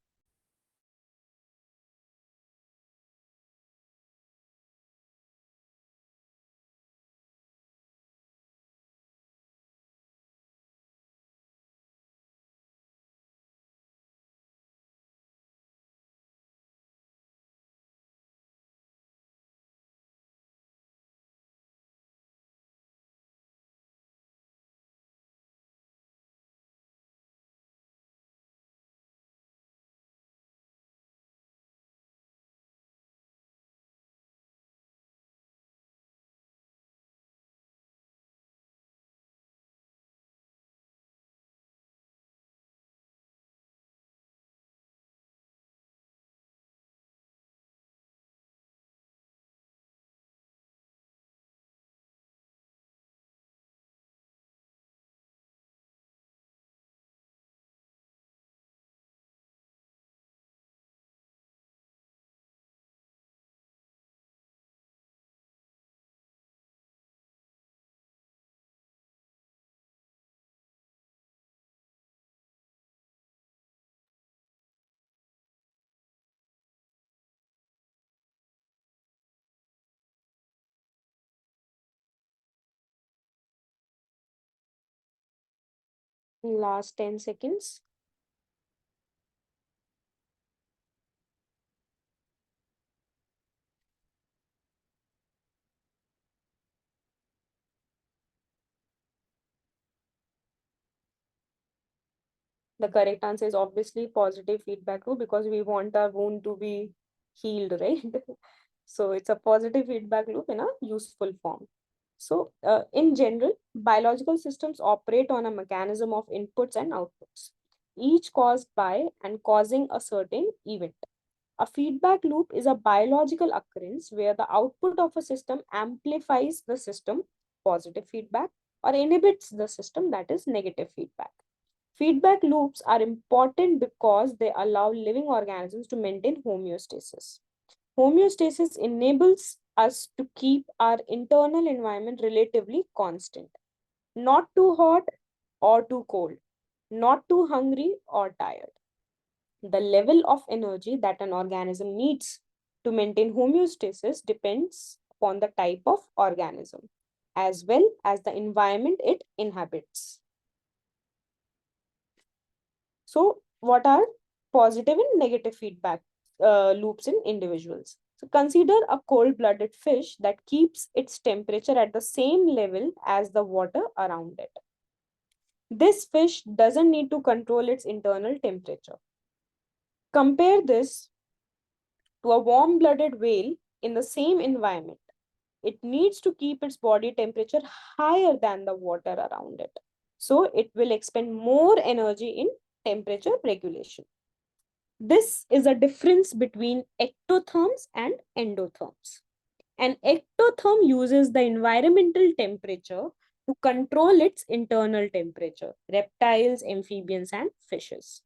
Last 10 seconds. The correct answer is obviously positive feedback loop because we want our wound to be healed, right? So it's a positive feedback loop in a useful form. So in general, biological systems operate on a mechanism of inputs and outputs, each caused by and causing a certain event. A feedback loop is a biological occurrence where the output of a system amplifies the system, positive feedback, or inhibits the system, that is negative feedback. Feedback loops are important because they allow living organisms to maintain homeostasis. Homeostasis enables us to keep our internal environment relatively constant, not too hot or too cold, not too hungry or tired. The level of energy that an organism needs to maintain homeostasis depends upon the type of organism as well as the environment it inhabits. So, what are positive and negative feedback loops in individuals? So, consider a cold-blooded fish that keeps its temperature at the same level as the water around it. This fish doesn't need to control its internal temperature. Compare this to a warm-blooded whale in the same environment. It needs to keep its body temperature higher than the water around it. So, it will expend more energy in temperature regulation. This is a difference between ectotherms and endotherms. An ectotherm uses the environmental temperature to control its internal temperature, reptiles, amphibians, and fishes.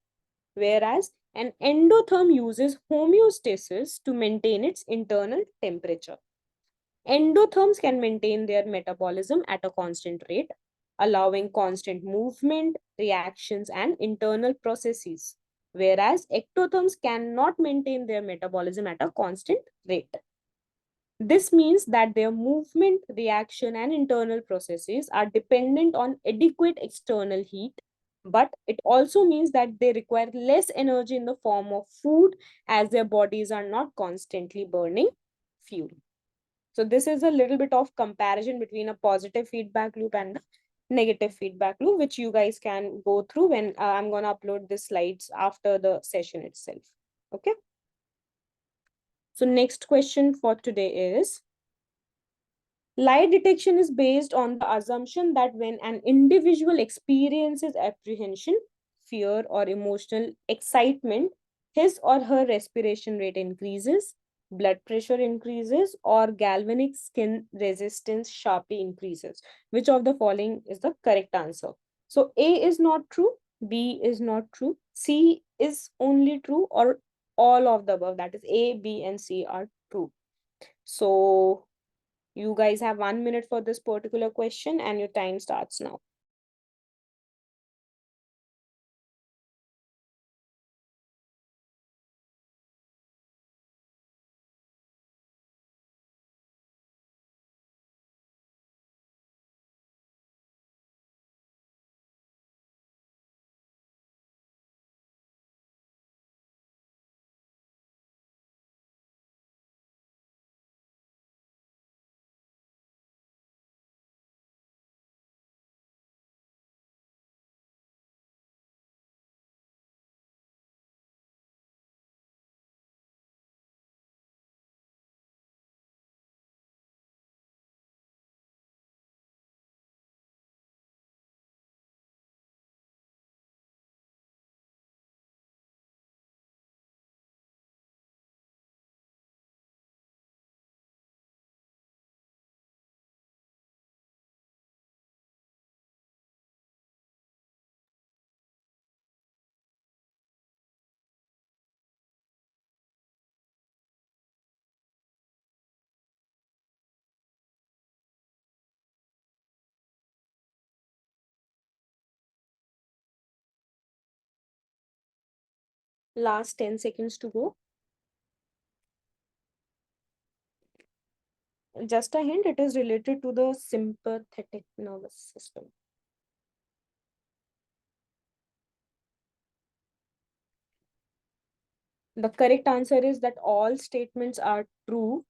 Whereas an endotherm uses homeostasis to maintain its internal temperature. Endotherms can maintain their metabolism at a constant rate, allowing constant movement, reactions, and internal processes, whereas ectotherms cannot maintain their metabolism at a constant rate. This means that their movement, reaction, and internal processes are dependent on adequate external heat, but it also means that they require less energy in the form of food as their bodies are not constantly burning fuel. So this is a little bit of comparison between a positive feedback loop and a negative feedback loop, which you guys can go through when I'm going to upload the slides after the session itself. Okay. So next question for today is, lie detection is based on the assumption that when an individual experiences apprehension, fear, or emotional excitement, his or her respiration rate increases, blood pressure increases, or galvanic skin resistance sharply increases. Which of the following is the correct answer? So A is not true, B is not true, C is only true, or all of the above, that is A, B, and C are true. So you guys have 1 minute for this particular question and your time starts now. Last 10 seconds to go. Just a hint, it is related to the sympathetic nervous system. The correct answer is that all statements are true.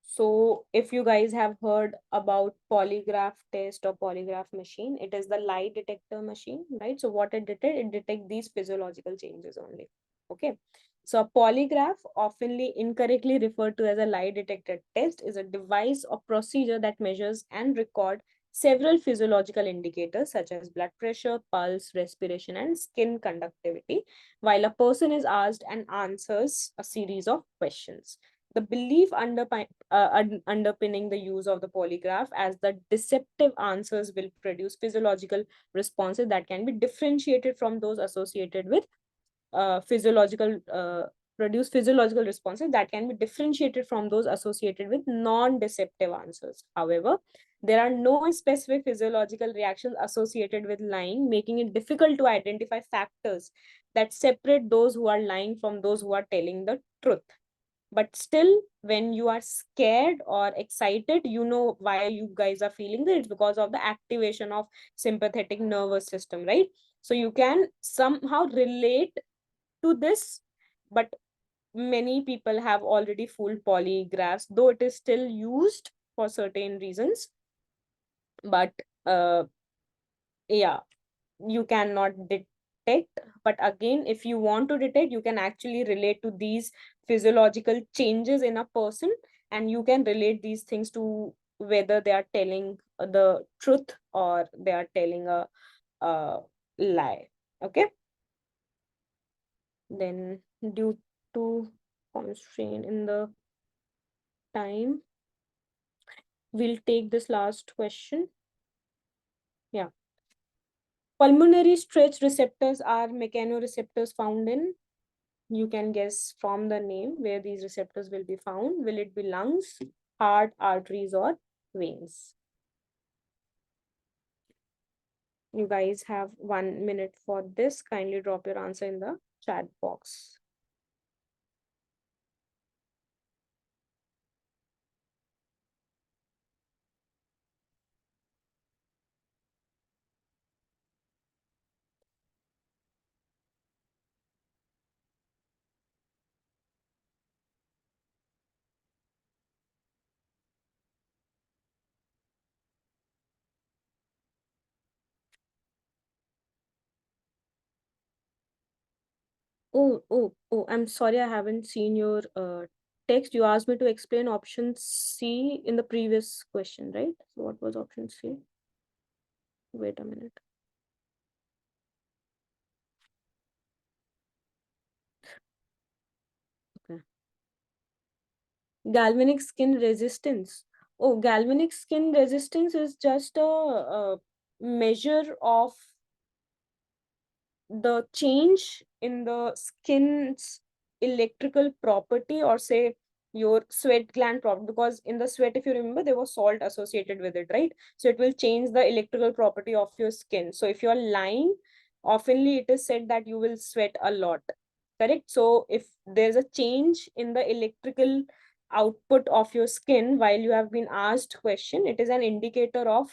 So if you guys have heard about polygraph test or polygraph machine, it is the lie detector machine, right? So what it detects these physiological changes only. Okay. So a polygraph, oftenly incorrectly referred to as a lie detector test, is a device or procedure that measures and record several physiological indicators such as blood pressure, pulse, respiration, and skin conductivity, while a person is asked and answers a series of questions. The belief underpinning the use of the polygraph as the deceptive answers will produce physiological responses that can be differentiated from those associated with produce physiological responses that can be differentiated from those associated with non-deceptive answers. However, there are no specific physiological reactions associated with lying, making it difficult to identify factors that separate those who are lying from those who are telling the truth. But still, when you are scared or excited, you know why you guys are feeling that. It's because of the activation of sympathetic nervous system, right? So you can somehow relate to this, but many people have already fooled polygraphs, though it is still used for certain reasons. But yeah, you cannot detect. But again, if you want to detect, you can actually relate to these physiological changes in a person, and you can relate these things to whether they are telling the truth or they are telling a lie. Okay. Then, due to constraint in the time, we'll take this last question. Yeah. Pulmonary stretch receptors are mechanoreceptors found in, you can guess from the name where these receptors will be found. Will it be lungs, heart, arteries, or veins? You guys have 1 minute for this. Kindly drop your answer in the chat box. I'm sorry, I haven't seen your text. You asked me to explain option C in the previous question, right? So what was option C? Wait a minute. Okay. Galvanic skin resistance. Oh, galvanic skin resistance is just a measure of the change in the skin's electrical property, or say your sweat gland property, because in the sweat, if you remember, there was salt associated with it, right? So it will change the electrical property of your skin. So if you're lying, oftenly it is said that you will sweat a lot, correct? So if there's a change in the electrical output of your skin while you have been asked question, it is an indicator of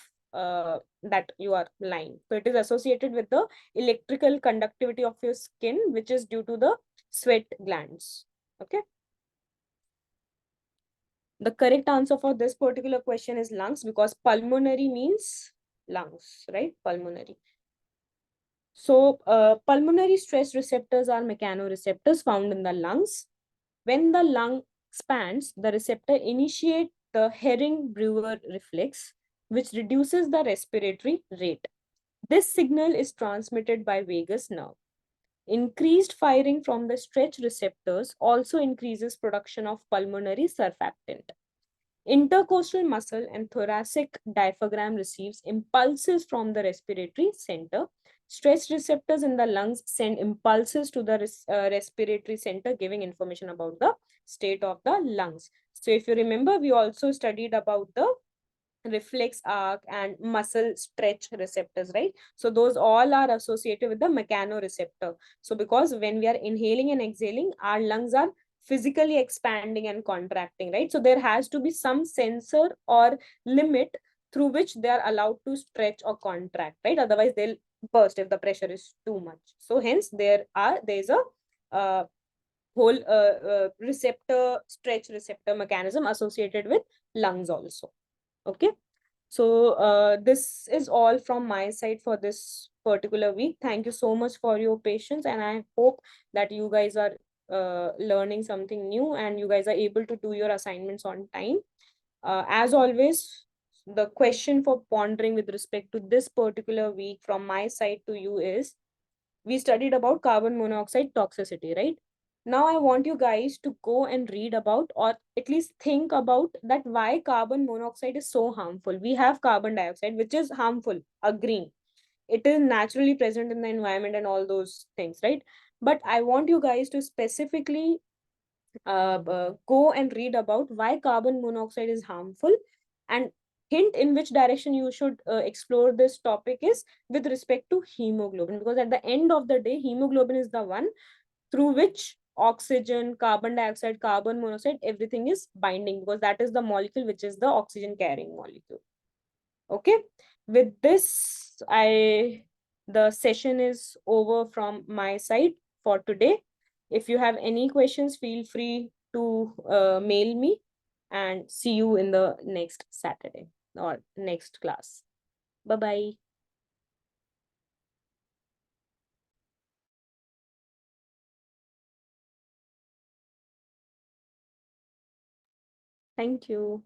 that you are lying. So it is associated with the electrical conductivity of your skin, which is due to the sweat glands. Okay. The correct answer for this particular question is lungs, because pulmonary means lungs, right? Pulmonary. So pulmonary stress receptors are mechanoreceptors found in the lungs. When the lung expands, the receptor initiates the Herring-Brewer reflex, which reduces the respiratory rate. This signal is transmitted by vagus nerve. Increased firing from the stretch receptors also increases production of pulmonary surfactant. Intercostal muscle and thoracic diaphragm receives impulses from the respiratory center. Stretch receptors in the lungs send impulses to the respiratory center, giving information about the state of the lungs. So if you remember, we also studied about the reflex arc and muscle stretch receptors, right? So those all are associated with the mechanoreceptor. So because when we are inhaling and exhaling, our lungs are physically expanding and contracting, right? So there has to be some sensor or limit through which they are allowed to stretch or contract, right? Otherwise they'll burst if the pressure is too much. So hence there is a whole receptor, stretch receptor mechanism associated with lungs also. Okay. So this is all from my side for this particular week. Thank you so much for your patience, and I hope that you guys are learning something new and you guys are able to do your assignments on time. As always, the question for pondering with respect to this particular week from my side to you is, we studied about carbon monoxide toxicity, right? Now I want you guys to go and read about, or at least think about, that why carbon monoxide is so harmful. We have carbon dioxide, which is harmful, agreeing. It is naturally present in the environment and all those things, right? But I want you guys to specifically go and read about why carbon monoxide is harmful, and hint in which direction you should explore this topic is with respect to hemoglobin, because at the end of the day, hemoglobin is the one through which oxygen, carbon dioxide, carbon monoxide, everything is binding, because that is the molecule which is the oxygen carrying molecule. Okay, with this, the session is over from my side for today. If you have any questions, feel free to mail me, and see you in the next Saturday or next class. Bye-bye. Thank you.